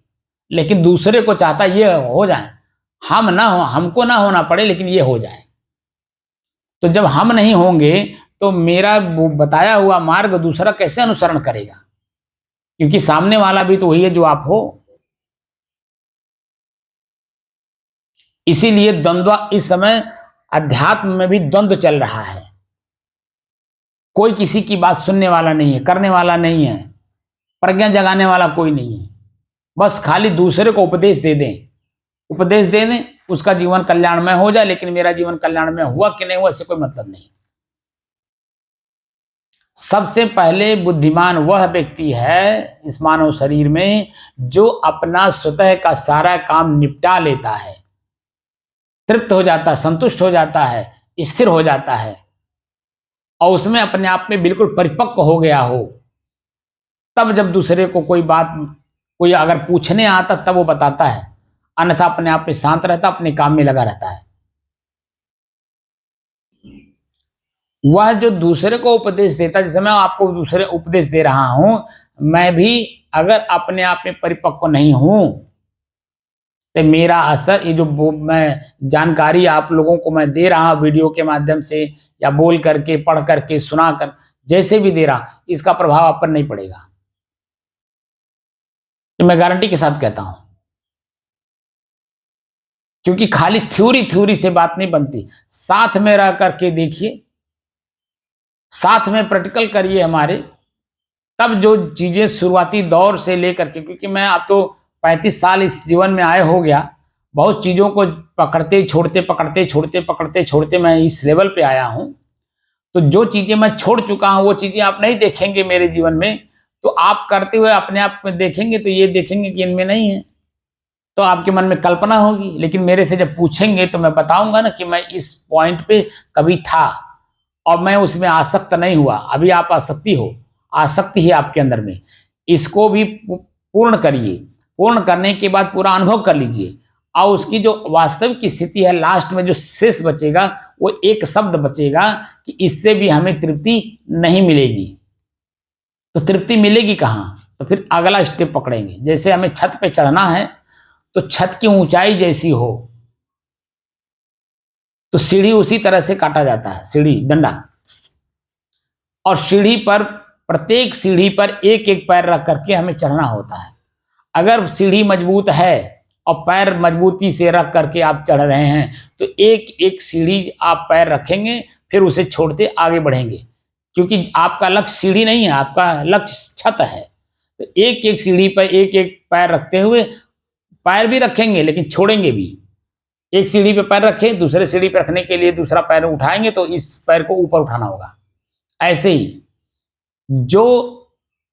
लेकिन दूसरे को चाहता ये हो जाए, हमको ना होना पड़े, लेकिन ये हो जाए। तो जब हम नहीं होंगे तो मेरा बताया हुआ मार्ग दूसरा कैसे अनुसरण करेगा? क्योंकि सामने वाला भी तो वही है जो आप हो। इसीलिए द्वंद्व, इस समय अध्यात्म में भी द्वंद्व चल रहा है। कोई किसी की बात सुनने वाला नहीं है, करने वाला नहीं है, प्रज्ञा जगाने वाला कोई नहीं है। बस खाली दूसरे को उपदेश दे दें, उसका जीवन कल्याणमय हो जाए, लेकिन मेरा जीवन कल्याणमय हुआ कि नहीं हुआ इससे कोई मतलब नहीं। सबसे पहले बुद्धिमान वह व्यक्ति है इस मानव शरीर में जो अपना स्वतः का सारा काम निपटा लेता है, तृप्त हो जाता है, संतुष्ट हो जाता है, स्थिर हो जाता है और उसमें अपने आप में बिल्कुल परिपक्व हो गया हो। तब जब दूसरे को कोई अगर पूछने आता तब वो बताता है, अन्यथा अपने आप में शांत रहता, अपने काम में लगा रहता है। वह जो दूसरे को उपदेश देता, जैसे मैं आपको दूसरे उपदेश दे रहा हूं, मैं भी अगर अपने आप में परिपक्व नहीं हूं तो मेरा असर, ये जो मैं जानकारी आप लोगों को मैं दे रहा हूं वीडियो के माध्यम से या बोल करके, पढ़ करके, सुना कर, जैसे भी दे रहा, इसका प्रभाव आप पर नहीं पड़ेगा। तो मैं गारंटी के साथ कहता हूं, क्योंकि खाली थ्योरी से बात नहीं बनती। साथ में रह करके देखिए, साथ में प्रैक्टिकल करिए हमारे, तब जो चीजें शुरुआती दौर से लेकर के, क्योंकि मैं अब तो 35 साल इस जीवन में आए हो गया, बहुत चीजों को पकड़ते छोड़ते मैं इस लेवल पे आया हूं। तो जो चीजें मैं छोड़ चुका हूं वो चीजें आप नहीं देखेंगे मेरे जीवन में, तो आप करते हुए अपने आप में देखेंगे तो ये देखेंगे कि इनमें नहीं है, तो आपके मन में कल्पना होगी। लेकिन मेरे से जब पूछेंगे तो मैं बताऊंगा ना कि मैं इस पॉइंट पे कभी था और मैं उसमें आसक्त नहीं हुआ। अभी आप आसक्ति है आपके अंदर में, इसको भी पूर्ण करिए। पूर्ण करने के बाद पूरा अनुभव कर लीजिए, और उसकी जो वास्तविक स्थिति है, लास्ट में जो शेष बचेगा वो एक शब्द बचेगा कि इससे भी हमें तृप्ति नहीं मिलेगी। तो तृप्ति मिलेगी कहां? तो फिर अगला स्टेप पकड़ेंगे। जैसे हमें छत पे चढ़ना है तो छत की ऊंचाई जैसी हो तो सीढ़ी उसी तरह से काटा जाता है, सीढ़ी डंडा, और सीढ़ी पर, प्रत्येक सीढ़ी पर एक एक पैर रख करके हमें चढ़ना होता है। अगर सीढ़ी मजबूत है और पैर मजबूती से रख करके आप चढ़ रहे हैं तो एक एक सीढ़ी आप पैर रखेंगे, फिर उसे छोड़ते आगे बढ़ेंगे, क्योंकि आपका लक्ष्य सीढ़ी नहीं है, आपका लक्ष्य छत है। तो एक एक सीढ़ी पर एक एक पैर रखते हुए, पैर भी रखेंगे लेकिन छोड़ेंगे भी। एक सीढ़ी पे पैर रखें, दूसरे सीढ़ी पे रखने के लिए दूसरा पैर उठाएंगे तो इस पैर को ऊपर उठाना होगा। ऐसे ही जो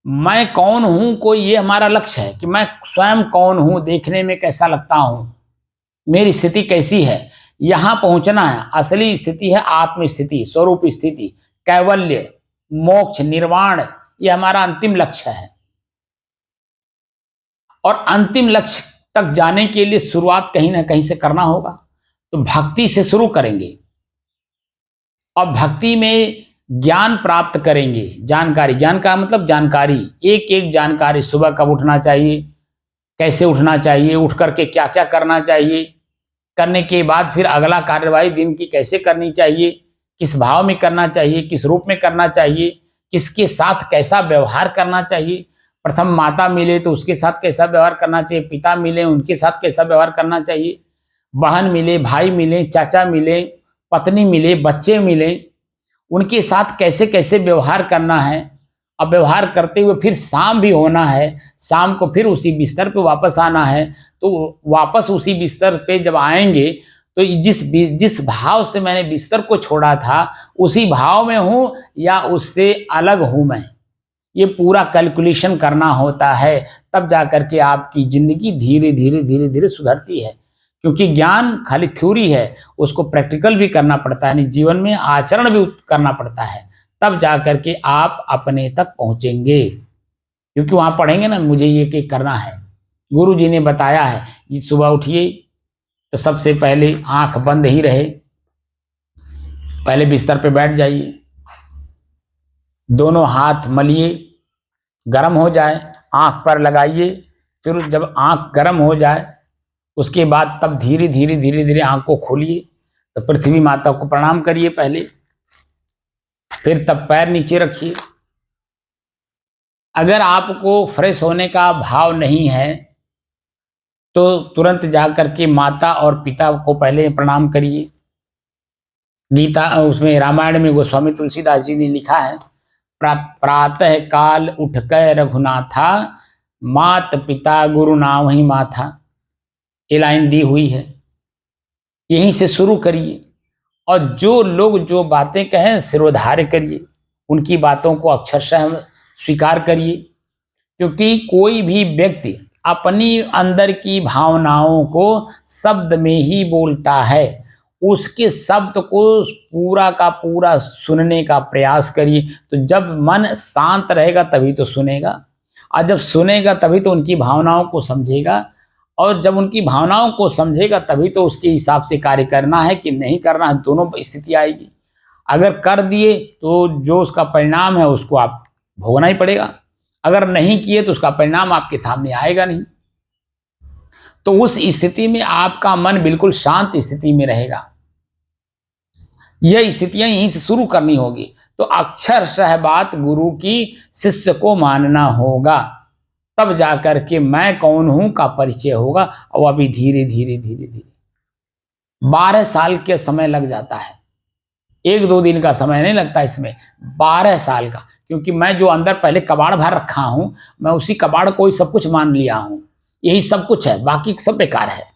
मैं कौन हूं, कोई ये हमारा लक्ष्य है कि मैं स्वयं कौन हूं, देखने में कैसा लगता हूं, मेरी स्थिति कैसी है, यहां पहुंचना है। असली स्थिति है आत्म स्थिति, स्वरूप स्थिति, कैवल्य, मोक्ष, निर्वाण, ये हमारा अंतिम लक्ष्य है। और अंतिम लक्ष्य तक जाने के लिए शुरुआत कहीं ना कहीं से करना होगा। तो भक्ति से शुरू करेंगे और भक्ति में ज्ञान प्राप्त करेंगे। जानकारी, ज्ञान का मतलब जानकारी, एक एक जानकारी, सुबह कब उठना चाहिए, कैसे उठना चाहिए, उठ करके क्या क्या करना चाहिए, करने के बाद फिर अगला कार्यवाही दिन की कैसे करनी चाहिए, किस भाव में करना चाहिए, किस रूप में करना चाहिए, किसके साथ कैसा व्यवहार करना चाहिए। प्रथम माता मिले तो उसके साथ कैसा व्यवहार करना चाहिए, पिता मिले उनके साथ कैसा व्यवहार करना चाहिए, बहन मिले, भाई मिले, चाचा मिले, पत्नी मिले, बच्चे मिले, उनके साथ कैसे कैसे व्यवहार करना है। अब व्यवहार करते हुए फिर शाम भी होना है, शाम को फिर उसी बिस्तर पे वापस आना है। तो वापस उसी बिस्तर पे जब आएंगे तो जिस भाव से मैंने बिस्तर को छोड़ा था उसी भाव में हूं या उससे अलग हूं मैं, ये पूरा कैलकुलेशन करना होता है। तब जाकर के आपकी जिंदगी धीरे धीरे सुधरती है, क्योंकि ज्ञान खाली थ्योरी है, उसको प्रैक्टिकल भी करना पड़ता है, जीवन में आचरण भी करना पड़ता है, तब जाकर के आप अपने तक पहुंचेंगे। क्योंकि वहां पढ़ेंगे ना, मुझे ये करना है, गुरु जी ने बताया है कि सुबह उठिए तो सबसे पहले आंख बंद ही रहे, पहले बिस्तर पे बैठ जाइए, दोनों हाथ मलिए, गर्म हो जाए, आंख पर लगाइए, फिर जब आंख गर्म हो जाए उसके बाद तब धीरे धीरे आंख को खोलिए। तो पृथ्वी माता को प्रणाम करिए पहले, फिर तब पैर नीचे रखिए। अगर आपको फ्रेश होने का भाव नहीं है तो तुरंत जाकर के माता और पिता को पहले प्रणाम करिए। गीता, उसमें रामायण में गोस्वामी तुलसीदास जी ने लिखा है, प्रातः काल उठकर रघुनाथा, मात पिता गुरु नाम ही माथा। ये लाइन दी हुई है, यहीं से शुरू करिए। और जो लोग जो बातें कहें सिरोधार्य करिए, उनकी बातों को अक्षरशः स्वीकार करिए। क्योंकि कोई भी व्यक्ति अपनी अंदर की भावनाओं को शब्द में ही बोलता है, उसके शब्द को पूरा का पूरा सुनने का प्रयास करिए। तो जब मन शांत रहेगा तभी तो सुनेगा, और जब सुनेगा तभी तो उनकी भावनाओं को समझेगा, और जब उनकी भावनाओं को समझेगा तभी तो उसके हिसाब से कार्य करना है कि नहीं करना है, दोनों स्थिति आएगी। अगर कर दिए तो जो उसका परिणाम है उसको आप भोगना ही पड़ेगा, अगर नहीं किए तो उसका परिणाम आपके सामने आएगा नहीं। तो उस स्थिति में आपका मन बिल्कुल शांत स्थिति में रहेगा। यह स्थितियां यहीं से शुरू करनी होगी। तो अक्षरशः बात गुरु की शिष्य को मानना होगा, तब जाकर के मैं कौन हूं का परिचय होगा। और अभी धीरे धीरे धीरे धीरे 12 साल के समय लग जाता है, 1-2 दिन का समय नहीं लगता इसमें, 12 साल का। क्योंकि मैं जो अंदर पहले कबाड़ भर रखा हूं, मैं उसी कबाड़ को ही सब कुछ मान लिया हूं, यही सब कुछ है, बाकी सब बेकार है।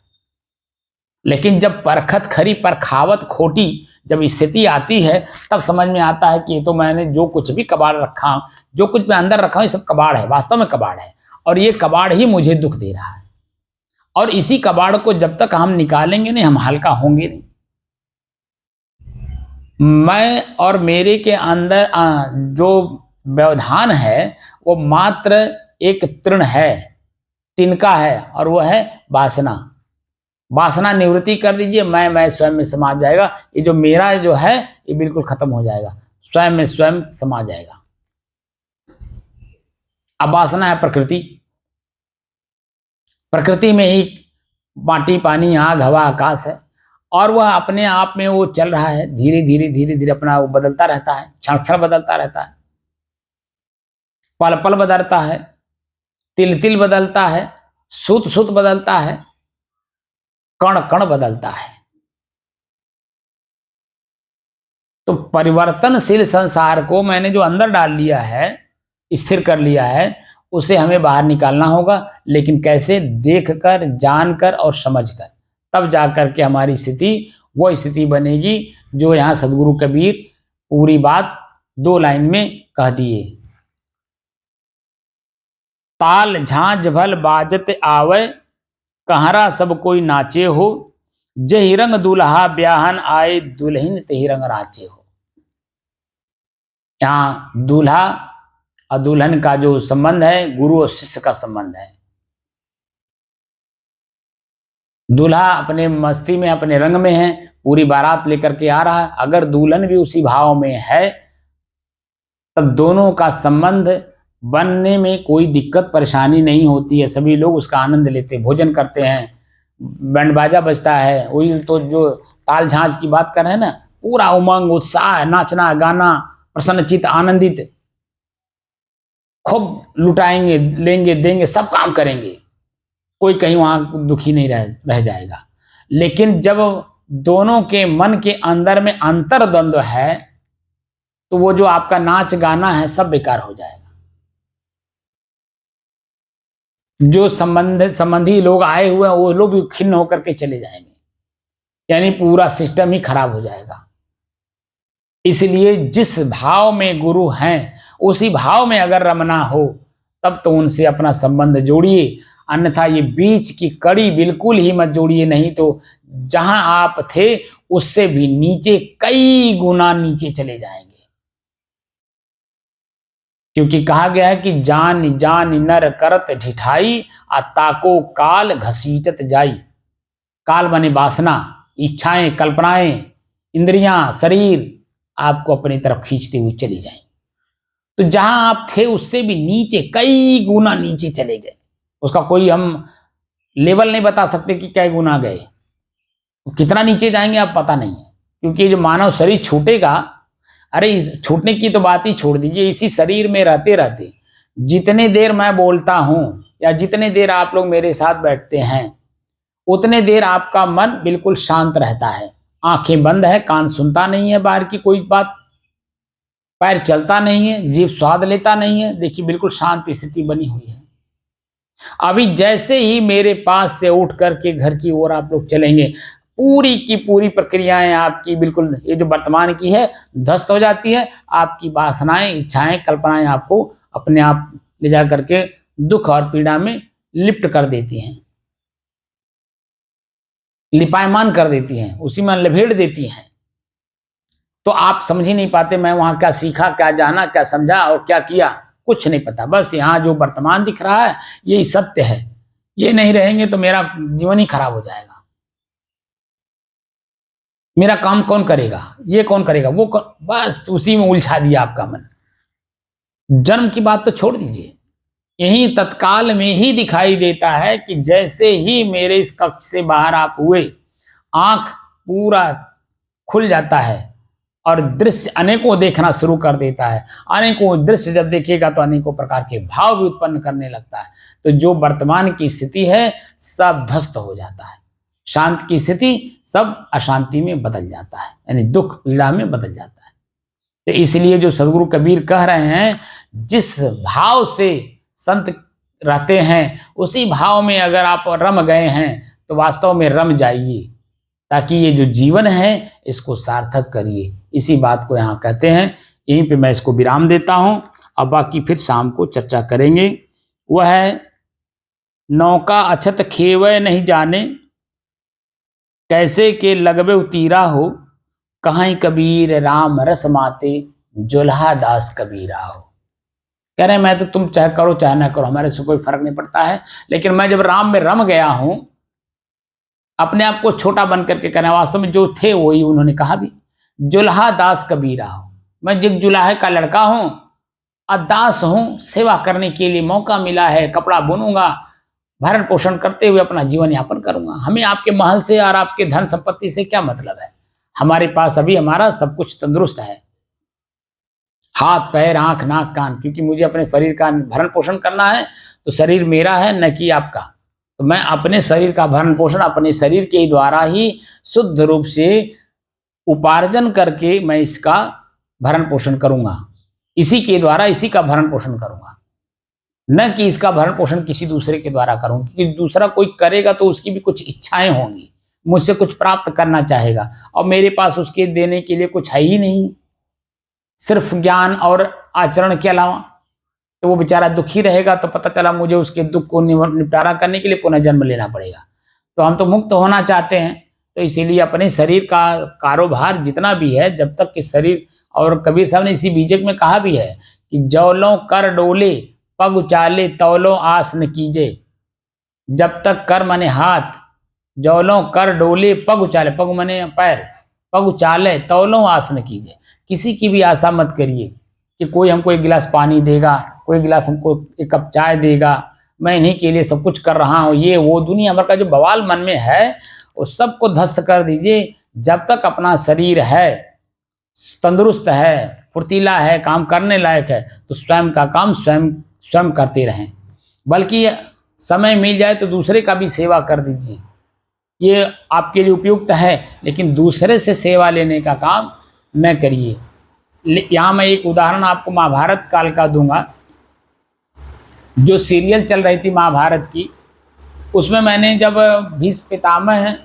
लेकिन जब परखत खरी परखावत खोटी जब स्थिति आती है, तब समझ में आता है कि ये तो मैंने जो कुछ भी कबाड़ रखा हूं, जो कुछ मैं अंदर रखा हूं, ये सब कबाड़ है, वास्तव में कबाड़ है। और ये कबाड़ ही मुझे दुख दे रहा है। और इसी कबाड़ को जब तक हम निकालेंगे नहीं, हम हल्का होंगे नहीं। मैं और मेरे के अंदर जो व्यवधान है वो मात्र एक तृण है, तिनका है, और वो है वासना। वासना निवृत्ति कर दीजिए, मैं स्वयं में समा जाएगा। ये जो मेरा जो है ये बिल्कुल खत्म हो जाएगा, स्वयं में स्वयं समा जाएगा। अब वासना है प्रकृति, प्रकृति में ही माटी पानी आग हवा आकाश है, और वह अपने आप में वो चल रहा है, धीरे धीरे धीरे धीरे अपना वो बदलता रहता है, क्षण क्षण बदलता रहता है, पल पल बदलता है, तिल तिल बदलता है, सुत सुत बदलता है, कण कण बदलता है। तो परिवर्तनशील संसार को मैंने जो अंदर डाल लिया है, स्थिर कर लिया है, उसे हमें बाहर निकालना होगा। लेकिन कैसे? देखकर, जानकर और समझकर, तब जाकर के हमारी स्थिति वो स्थिति बनेगी जो यहाँ सदगुरु कबीर पूरी बात 2 लाइन में कह दिए। ताल झांझ भल बाजत आवे, कहरा सब कोई नाचे हो, जही रंग दुल्हा ब्याहन आए, दुल्हन तही रंग राचे हो। यहाँ दूल्हा और दुल्हन का जो संबंध है, गुरु और शिष्य का संबंध है। दूल्हा अपने मस्ती में, अपने रंग में है, पूरी बारात लेकर के आ रहा है। अगर दुल्हन भी उसी भाव में है, तब दोनों का संबंध बनने में कोई दिक्कत परेशानी नहीं होती है। सभी लोग उसका आनंद लेते, भोजन करते हैं, बैंड बाजा बजता है। वही तो जो ताल झांझ की बात कर रहे हैं ना, पूरा उमंग उत्साह, नाचना गाना, प्रसन्नचित आनंदित, खूब लुटाएंगे, लेंगे देंगे, सब काम करेंगे, कोई कहीं वहां दुखी नहीं रह जाएगा। लेकिन जब दोनों के मन के अंदर में अंतर्द्वंद्व है, तो वो जो आपका नाच गाना है सब बेकार हो जाएगा। जो संबंधी लोग आए हुए हैं, वो लोग भी खिन्न होकर के चले जाएंगे, यानी पूरा सिस्टम ही खराब हो जाएगा। इसलिए जिस भाव में गुरु हैं, उसी भाव में अगर रमना हो, तब तो उनसे अपना संबंध जोड़िए। अन्यथा ये बीच की कड़ी बिल्कुल ही मत जोड़िए, नहीं तो जहां आप थे उससे भी नीचे, कई गुना नीचे चले जाएंगे। क्योंकि कहा गया है कि जान जान नर करत ढिठाई, आ ताको काल घसीटत जाई। काल माने वासना, इच्छाएं, कल्पनाएं, इंद्रियां, शरीर आपको अपनी तरफ खींचते हुए चली जाएं। तो जहां आप थे उससे भी नीचे, कई गुना नीचे चले गए। उसका कोई हम लेवल नहीं बता सकते कि कई गुना गए, कितना नीचे जाएंगे आप पता नहीं है। क्योंकि जो मानव शरीर छूटेगा, अरे इस छूटने की तो बात ही छोड़ दीजिए, इसी शरीर में रहते रहते जितने देर मैं बोलता हूं या जितने देर आप लोग मेरे साथ बैठते हैं, उतने देर आपका मन बिल्कुल शांत रहता है। आंखें बंद है, कान सुनता नहीं है बाहर की कोई बात, पैर चलता नहीं है, जीभ स्वाद लेता नहीं है। देखिए बिल्कुल शांत स्थिति बनी हुई है। अभी जैसे ही मेरे पास से उठ करके घर की ओर आप लोग चलेंगे, पूरी की पूरी प्रक्रियाएं आपकी बिल्कुल, ये जो वर्तमान की है, ध्वस्त हो जाती है। आपकी वासनाएं, इच्छाएं, कल्पनाएं आपको अपने आप ले जा करके दुख और पीड़ा में लिप्त कर देती हैं, लिपायमान कर देती हैं, उसी में लभेड़ देती हैं। तो आप समझ ही नहीं पाते मैं वहां क्या सीखा, क्या जाना, क्या समझा और क्या किया, कुछ नहीं पता। बस यहाँ जो वर्तमान दिख रहा है यही सत्य है, ये नहीं रहेंगे तो मेरा जीवन ही खराब हो जाएगा। मेरा काम कौन करेगा, ये कौन करेगा, वो कौन, बस उसी में उलझा दिया आपका मन। जन्म की बात तो छोड़ दीजिए, यही तत्काल में ही दिखाई देता है कि जैसे ही मेरे इस कक्ष से बाहर आप हुए, आंख पूरा खुल जाता है और दृश्य अनेकों देखना शुरू कर देता है। अनेकों दृश्य जब देखेगा तो अनेकों प्रकार के भाव भी उत्पन्न करने लगता है। तो जो वर्तमान की स्थिति है सब ध्वस्त हो जाता है, शांत की स्थिति सब अशांति में बदल जाता है, यानी दुख पीड़ा में बदल जाता है। तो इसलिए जो सदगुरु कबीर कह रहे हैं, जिस भाव से संत रहते हैं उसी भाव में अगर आप रम गए हैं तो वास्तव में रम जाइए, ताकि ये जो जीवन है इसको सार्थक करिए। इसी बात को यहाँ कहते हैं। यहीं पे मैं इसको विराम देता हूँ, अब बाकी फिर शाम को चर्चा करेंगे। वह है नौका अछत खेवय नहीं जाने, कैसे के लगबे उतीरा हो, कहाँ कबीर राम रस माते, जुल्हा दास कबीरा हो। कह रहे हैं मैं तो तुम चाहे करो चाहे ना करो, हमारे से कोई फर्क नहीं पड़ता है, लेकिन मैं जब राम में रम गया हूं, अपने आप को छोटा बन करके कहना, वास्तव में जो थे वही उन्होंने कहा भी, जुल्हा दास कबीरा हो। मैं जिग जुलाहे का लड़का हूं, अदास हूं, सेवा करने के लिए मौका मिला है, कपड़ा बुनूंगा, भरण पोषण करते हुए अपना जीवन यापन करूंगा। हमें आपके महल से और आपके धन संपत्ति से क्या मतलब है? हमारे पास अभी हमारा सब कुछ तंदुरुस्त है, हाथ पैर आंख नाक कान, क्योंकि मुझे अपने शरीर का भरण पोषण करना है। तो शरीर मेरा है न कि आपका, तो मैं अपने शरीर का भरण पोषण अपने शरीर के द्वारा ही शुद्ध रूप से उपार्जन करके मैं इसका भरण पोषण करूंगा, इसी के द्वारा इसी का भरण पोषण करूंगा, न कि इसका भरण पोषण किसी दूसरे के द्वारा करूं। क्योंकि दूसरा कोई करेगा तो उसकी भी कुछ इच्छाएं होंगी, मुझसे कुछ प्राप्त करना चाहेगा, और मेरे पास उसके देने के लिए कुछ है ही नहीं, सिर्फ ज्ञान और आचरण के अलावा। तो वो बेचारा दुखी रहेगा, तो पता चला मुझे उसके दुख को निपटारा करने के लिए पुनः जन्म लेना पड़ेगा। तो हम तो मुक्त होना चाहते हैं, तो इसीलिए अपने शरीर का कारोबार जितना भी है, जब तक कि शरीर, और कबीर साहब ने इसी बीजक में कहा भी है कि जौलों कर डोले पग उचाले तौलों आस न कीजे। जब तक कर माने हाथ, जौलों कर डोले पग उचाले, पग माने पैर, पग उचाले तौलों आस न कीजे। किसी की भी आशा मत करिए कि कोई हमको एक गिलास पानी देगा, कोई गिलास हमको एक कप चाय देगा, मैं इन्हीं के लिए सब कुछ कर रहा हूँ, ये वो दुनिया भर का जो बवाल मन में है वो सबको ध्वस्त कर दीजिए। जब तक अपना शरीर है, तंदुरुस्त है, फुर्तीला है, काम करने लायक है, तो स्वयं का काम स्वयं स्वयं करते रहें। बल्कि समय मिल जाए तो दूसरे का भी सेवा कर दीजिए, ये आपके लिए उपयुक्त है, लेकिन दूसरे से सेवा लेने का काम न करिए। यहाँ मैं एक उदाहरण आपको महाभारत काल का दूंगा। जो सीरियल चल रही थी महाभारत की, उसमें मैंने जब भीष्म पितामह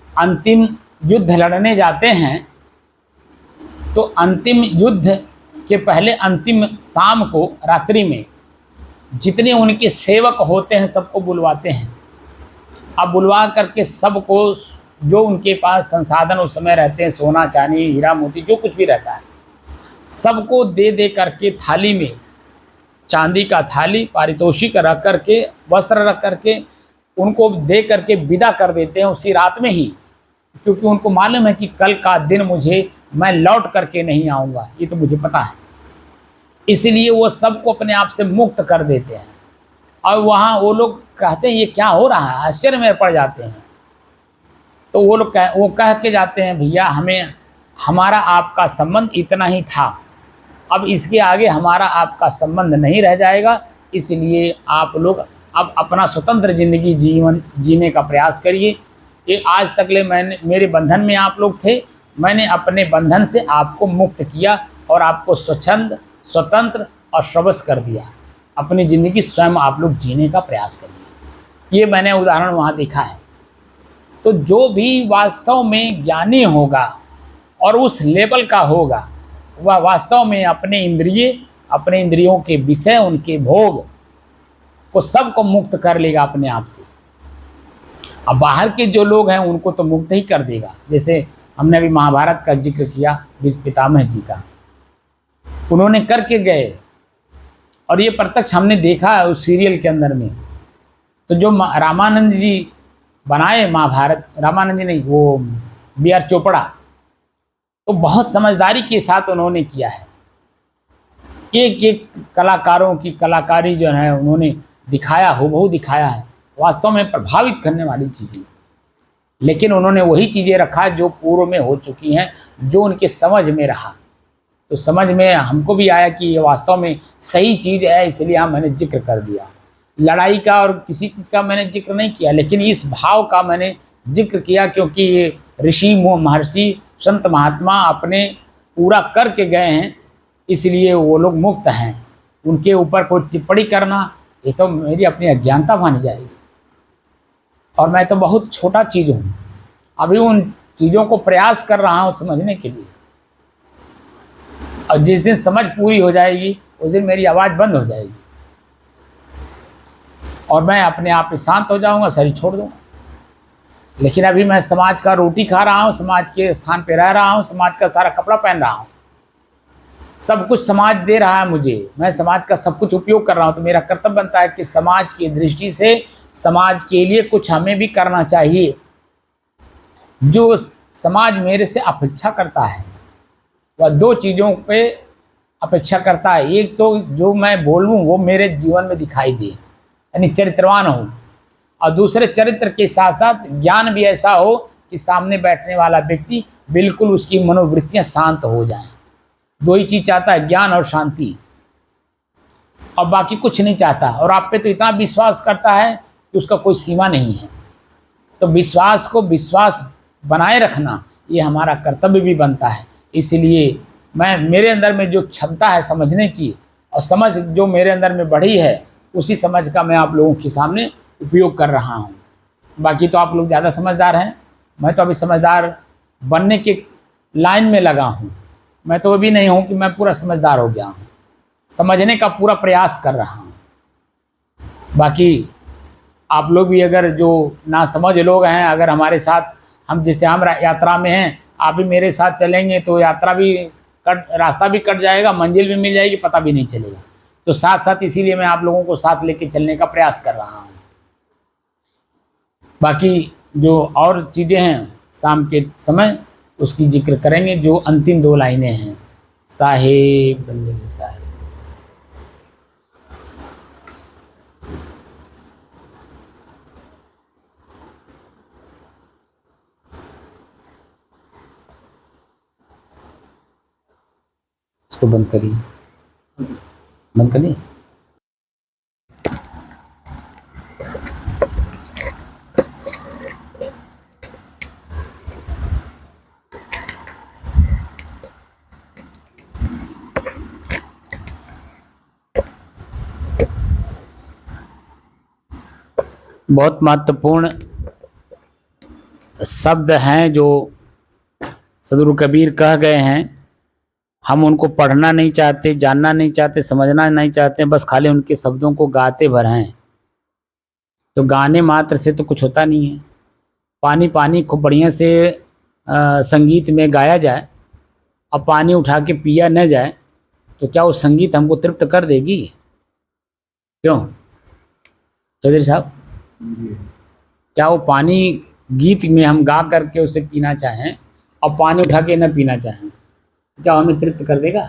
अंतिम युद्ध लड़ने जाते हैं, तो अंतिम युद्ध के पहले अंतिम शाम को रात्रि में जितने उनके सेवक होते हैं सबको बुलवाते हैं। अब बुलवा करके सबको जो उनके पास संसाधन उस समय रहते हैं, सोना चांदी हीरा मोती जो कुछ भी रहता है, सबको दे दे करके थाली में, चांदी का थाली पारितोषिक रख करके, वस्त्र रख करके उनको दे करके विदा कर देते हैं उसी रात में ही। क्योंकि उनको मालूम है कि कल का दिन मैं लौट करके नहीं आऊँगा, ये तो मुझे पता है। इसलिए वो सबको अपने आप से मुक्त कर देते हैं। और वहाँ वो लोग कहते हैं ये क्या हो रहा है, आश्चर्य में पड़ जाते हैं। तो वो लोग वो कह के जाते हैं, भैया हमारा आपका संबंध इतना ही था, अब इसके आगे हमारा आपका संबंध नहीं रह जाएगा, इसलिए आप लोग अब अपना स्वतंत्र जिंदगी जीने का प्रयास करिए। ये आज तक मेरे बंधन में आप लोग थे, मैंने अपने बंधन से आपको मुक्त किया और आपको स्वतंत्र और श्रवस कर दिया। अपनी ज़िंदगी स्वयं आप लोग जीने का प्रयास करिए। ये मैंने उदाहरण वहाँ देखा है। तो जो भी वास्तव में ज्ञानी होगा और उस लेवल का होगा, वह वास्तव में अपने इंद्रियों के विषय, उनके भोग को सबको मुक्त कर लेगा अपने आप से। अब बाहर के जो लोग हैं उनको तो मुक्त ही कर देगा। जैसे हमने अभी महाभारत का जिक्र किया भीष्म पितामह जी का, उन्होंने करके गए, और ये प्रत्यक्ष हमने देखा है उस सीरियल के अंदर में। तो जो रामानंद जी बनाए महाभारत, रामानंद जी नहीं, वो B.R. चोपड़ा, तो बहुत समझदारी के साथ उन्होंने किया है। एक एक कलाकारों की कलाकारी जो है उन्होंने दिखाया, हूबहू दिखाया है, वास्तव में प्रभावित करने वाली चीज़ें। लेकिन उन्होंने वही चीज़ें रखा जो पूर्व में हो चुकी हैं, जो उनके समझ में रहा। तो समझ में हमको भी आया कि ये वास्तव में सही चीज़ है, इसलिए मैंने जिक्र कर दिया। लड़ाई का और किसी चीज़ का मैंने जिक्र नहीं किया, लेकिन इस भाव का मैंने जिक्र किया क्योंकि ये ऋषि महर्षि संत महात्मा अपने पूरा करके गए हैं, इसलिए वो लोग मुक्त हैं। उनके ऊपर कोई टिप्पणी करना ये तो मेरी अपनी अज्ञानता मानी जाएगी। और मैं तो बहुत छोटा चीज़ हूँ, अभी उन चीज़ों को प्रयास कर रहा हूँ समझने के लिए। और जिस दिन समझ पूरी हो जाएगी उस दिन मेरी आवाज़ बंद हो जाएगी और मैं अपने आप में शांत हो जाऊंगा, शरीर छोड़ दूंगा। लेकिन अभी मैं समाज का रोटी खा रहा हूँ, समाज के स्थान पे रह रहा हूँ, समाज का सारा कपड़ा पहन रहा हूँ, सब कुछ समाज दे रहा है मुझे, मैं समाज का सब कुछ उपयोग कर रहा हूँ। तो मेरा कर्तव्य बनता है कि समाज की दृष्टि से समाज के लिए कुछ हमें भी करना चाहिए। जो समाज मेरे से अपेक्षा करता है वह दो चीज़ों पे अपेक्षा करता है। एक तो जो मैं बोलूँ वो मेरे जीवन में दिखाई दे, यानी चरित्रवान हो, और दूसरे चरित्र के साथ साथ ज्ञान भी ऐसा हो कि सामने बैठने वाला व्यक्ति बिल्कुल उसकी मनोवृत्तियाँ शांत हो जाएं। दो ही चीज़ चाहता है, ज्ञान और शांति, और बाकी कुछ नहीं चाहता। और आप पे तो इतना विश्वास करता है कि उसका कोई सीमा नहीं है। तो विश्वास को विश्वास बनाए रखना ये हमारा कर्तव्य भी बनता है। इसलिए मैं मेरे अंदर में जो क्षमता है समझने की, और समझ जो मेरे अंदर में बढ़ी है, उसी समझ का मैं आप लोगों के सामने उपयोग कर रहा हूँ। बाकी तो आप लोग ज़्यादा समझदार हैं, मैं तो अभी समझदार बनने के लाइन में लगा हूँ। मैं तो अभी नहीं हूँ कि मैं पूरा समझदार हो गया हूँ, समझने का पूरा प्रयास कर रहा हूँ। बाकी आप लोग भी अगर जो ना समझ लोग हैं, अगर हमारे साथ हम जैसे हम यात्रा में हैं, आप भी मेरे साथ चलेंगे तो यात्रा भी रास्ता भी कट जाएगा, मंजिल भी मिल जाएगी, पता भी नहीं चलेगा। तो साथ साथ इसीलिए मैं आप लोगों को साथ लेके चलने का प्रयास कर रहा हूँ। बाकी जो और चीज़ें हैं शाम के समय उसकी जिक्र करेंगे। जो अंतिम दो लाइनें हैं, साहेब बंदे साहेब, इसको बंद करिए, बंद करिए। बहुत महत्वपूर्ण शब्द हैं जो सदगुरु कबीर कह गए हैं। हम उनको पढ़ना नहीं चाहते, जानना नहीं चाहते, समझना नहीं चाहते, बस खाली उनके शब्दों को गाते भर हैं। तो गाने मात्र से तो कुछ होता नहीं है। पानी पानी खूब बढ़िया से संगीत में गाया जाए और पानी उठा के पिया न जाए तो क्या वो संगीत हमको तृप्त कर देगी? क्यों चौधरी साहब, क्या वो पानी गीत में हम गा करके उसे पीना चाहें और पानी उठा के न पीना चाहें तो क्या हमें तृप्त कर देगा?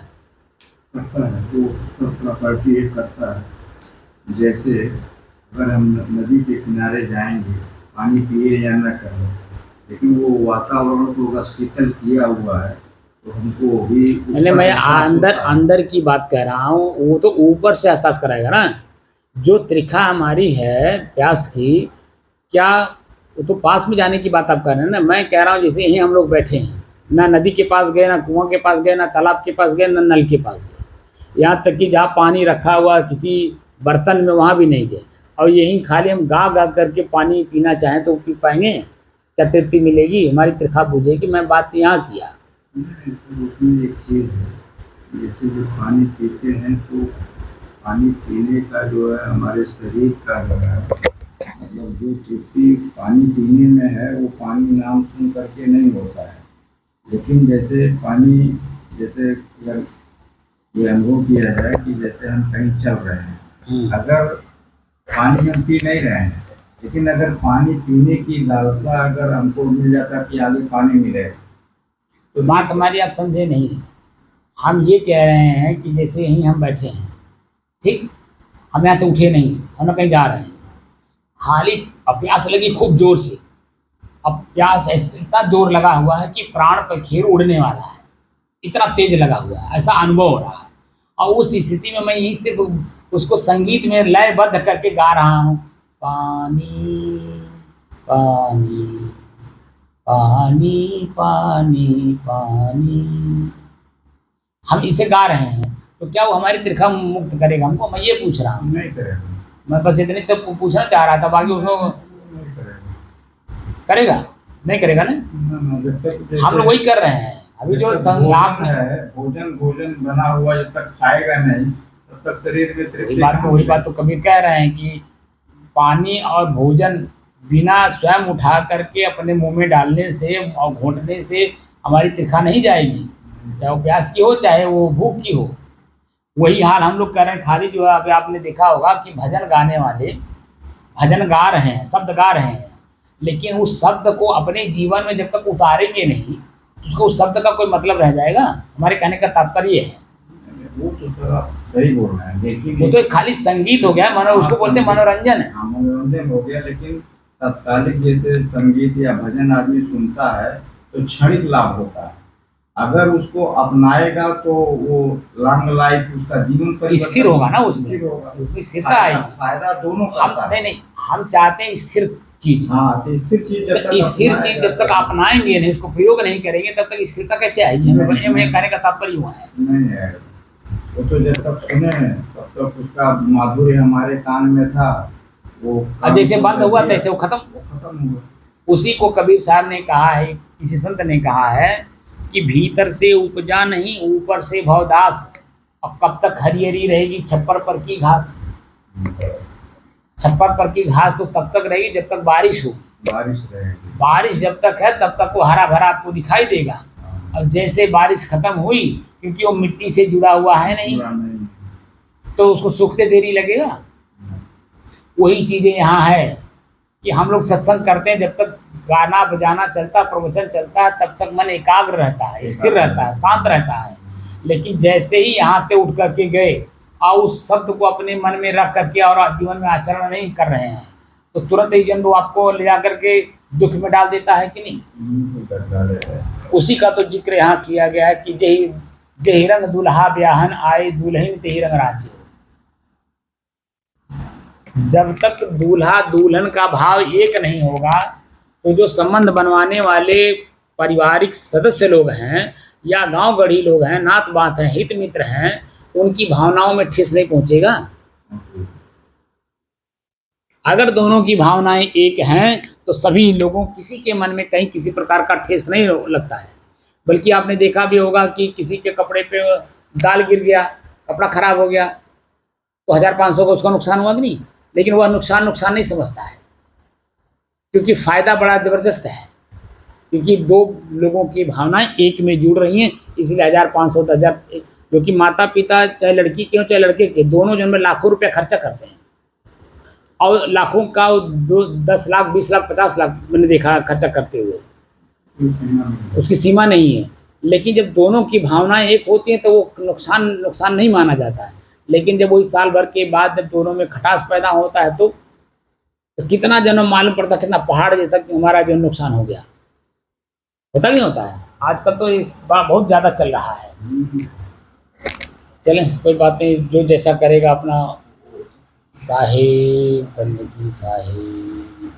करता है, वो उसका प्रॉपर्टी एक करता है। जैसे अगर हम नदी के किनारे जाएंगे, पानी पिए या न करें, लेकिन वो वातावरण को अगर शीतल किया हुआ है तो हमको भी मैं अंदर की बात कह रहा हूँ। वो तो ऊपर से एहसास कराएगा ना। जो त्रिखा हमारी है प्यास की, क्या वो तो पास में जाने की बात आप कर रहे हैं ना। मैं कह रहा हूँ जैसे यहीं हम लोग बैठे हैं, ना नदी के पास गए, ना कुआं के पास गए, ना तालाब के पास गए, ना नल के पास गए, यहाँ तक कि जहाँ पानी रखा हुआ किसी बर्तन में वहाँ भी नहीं गए, और यहीं खाली हम गा गा करके पानी पीना चाहें तो पी पाएंगे? क्या तृप्ति मिलेगी? हमारी त्रिखा बुझेगी? मैं बात यहाँ किया। उसमें एक चीज़ है, जैसे जो पानी पीते हैं तो पानी पीने का जो है हमारे शरीर का जो है, मतलब जो तृप्ति पानी पीने में है वो पानी नाम सुन करके नहीं होता है। लेकिन जैसे पानी, जैसे अगर ये अनुभव किया है कि जैसे हम कहीं चल रहे हैं, अगर पानी हम पी नहीं रहे हैं, लेकिन अगर पानी पीने की लालसा अगर हमको मिल जाता कि आगे पानी मिले, तो बात हमारी आप समझे नहीं। हम ये कह रहे हैं कि जैसे यहीं हम बैठे हैं, ठीक, हम यहाँ से उठे नहीं, हम ना कहीं जा रहे हैं, खाली अब प्यास लगी खूब जोर से, अब प्यास इतना जोर लगा हुआ है कि प्राण पखेरु उड़ने वाला है, इतना तेज लगा हुआ है, ऐसा अनुभव हो रहा है। और उस स्थिति में मैं यही सिर्फ उसको संगीत में लयबद्ध करके गा रहा हूँ, पानी पानी पानी पानी पानी, हम इसे गा रहे हैं, तो क्या वो हमारी तृखा मुक्त करेगा हमको? मैं ये पूछ रहा हूँ, नहीं करेगा, मैं बस इतने तक पूछना चाह रहा था, बाकी उसको नहीं करेगा, करेगा नहीं करेगा ना? ना, जब तक हम लोग वही कर रहे हैं अभी जो आप भोजन है, भोजन बना हुआ जब तक खाएगा नहीं तब तक शरीर में तृप्ति वही बात तो कबीर कह रहे हैं कि पानी और भोजन बिना स्वयं उठा करके अपने मुंह में डालने से और घोंटने से हमारी तृखा नहीं जाएगी, चाहे वो प्यास की हो चाहे वो भूख की हो। वही हाल हम लोग कर रहे हैं, खाली जो है अभी आपने देखा होगा कि भजन गाने वाले भजन गा रहे हैं, शब्द गा रहे हैं, लेकिन उस शब्द को अपने जीवन में जब तक उतारेंगे नहीं उसको उस शब्द का कोई मतलब रह जाएगा? हमारे कहने का तात्पर्य है, वो तो सर आप सही बोल रहे हैं, लेकिन वो तो एक खाली संगीत हो गया, उसको बोलते हैं मनोरंजन है। हाँ, मनोरंजन हो गया, लेकिन तत्कालिक जैसे संगीत या भजन आदमी सुनता है तो क्षणिक लाभ होता है, अगर उसको अपनाएगा तो वो लॉन्ग लाइफ उसका जीवन परिवर्तन स्थिर होगा ना, उसमें स्थिर होगा, उसमें स्थिरता आएगी। फायदा दोनों हम करता है। नहीं हम चाहते हैं स्थिर चीज, हाँ, तो स्थिर चीज जब तक अपनाएंगे नहीं, उसको प्रयोग नहीं करेंगे तब तक स्थिरता कैसे आएगी? हमें कहने का तात्पर्य हुआ है नहीं आएगा, वो तो जब तक सुने तब तक उसका माधुर्य हमारे कान में था, वो जैसे बंद हुआ तैसे वो खत्म हुआ। उसी को कबीर साहब ने कहा है, किसी संत ने कहा है कि भीतर से उपजा नहीं ऊपर से भवदास, अब कब तक हरी हरी रहेगी छप्पर पर की घास? छप्पर पर की घास तो तब तक रहेगी जब तक बारिश हो, बारिश रहेगी, बारिश जब तक है तब तक वो हरा भरा आपको दिखाई देगा। और जैसे बारिश खत्म हुई, क्योंकि वो मिट्टी से जुड़ा हुआ है नहीं, तो उसको सूखते देरी लगेगा। वही चीज़ें यहाँ है कि हम लोग सत्संग करते हैं, जब तक गाना बजाना चलता, प्रवचन चलता है, तब तक मन एकाग्र रहता है, स्थिर रहता है, शांत रहता है। लेकिन जैसे ही यहाँ से उठ करके गए और उस शब्द को अपने मन में रख करके और जीवन में आचरण नहीं कर रहे हैं, तो तुरंत ही जन वो आपको ले जा करके दुख में डाल देता है कि नहीं? उसी का तो जिक्र यहाँ किया गया है कि जही रंग दुल्हा ब्याहन आए दुल्हन तेही रंग राज्य। जब तक दूल्हा दुल्हन का भाव एक नहीं होगा, तो जो संबंध बनवाने वाले पारिवारिक सदस्य लोग हैं या गांव गढ़ी लोग हैं, नात बात हैं, हित मित्र हैं, उनकी भावनाओं में ठेस नहीं पहुंचेगा। अगर दोनों की भावनाएं एक हैं तो सभी लोगों, किसी के मन में कहीं किसी प्रकार का ठेस नहीं लगता है। बल्कि आपने देखा भी होगा कि किसी के कपड़े पे दाल गिर गया, कपड़ा खराब हो गया, तो 1500 का उसका नुकसान हुआ कि नहीं? लेकिन वह नुकसान नहीं समझता है, क्योंकि फायदा बड़ा जबरदस्त है, क्योंकि दो लोगों की भावनाएं एक में जुड़ रही हैं, इसलिए 1500 1000, क्योंकि माता पिता चाहे लड़की के हो चाहे लड़के के, दोनों जन में लाखों रुपया खर्चा करते हैं, और लाखों का 10 लाख 20 लाख 50 लाख मैंने देखा खर्चा करते हुए, उसकी सीमा नहीं है। लेकिन जब दोनों की भावनाएं एक होती हैं तो वो नुकसान नहीं माना जाता है। लेकिन जब वही साल भर के बाद जब दोनों में खटास पैदा होता है तो कितना जन्म मालूम पड़ता, कितना पहाड़ जैसा कि हमारा जो नुकसान हो गया, होता नहीं होता है। आजकल तो इस बात बहुत ज़्यादा चल रहा है। चलें, कोई बात नहीं, जो जैसा करेगा अपना साहेब बंदगी साहेब।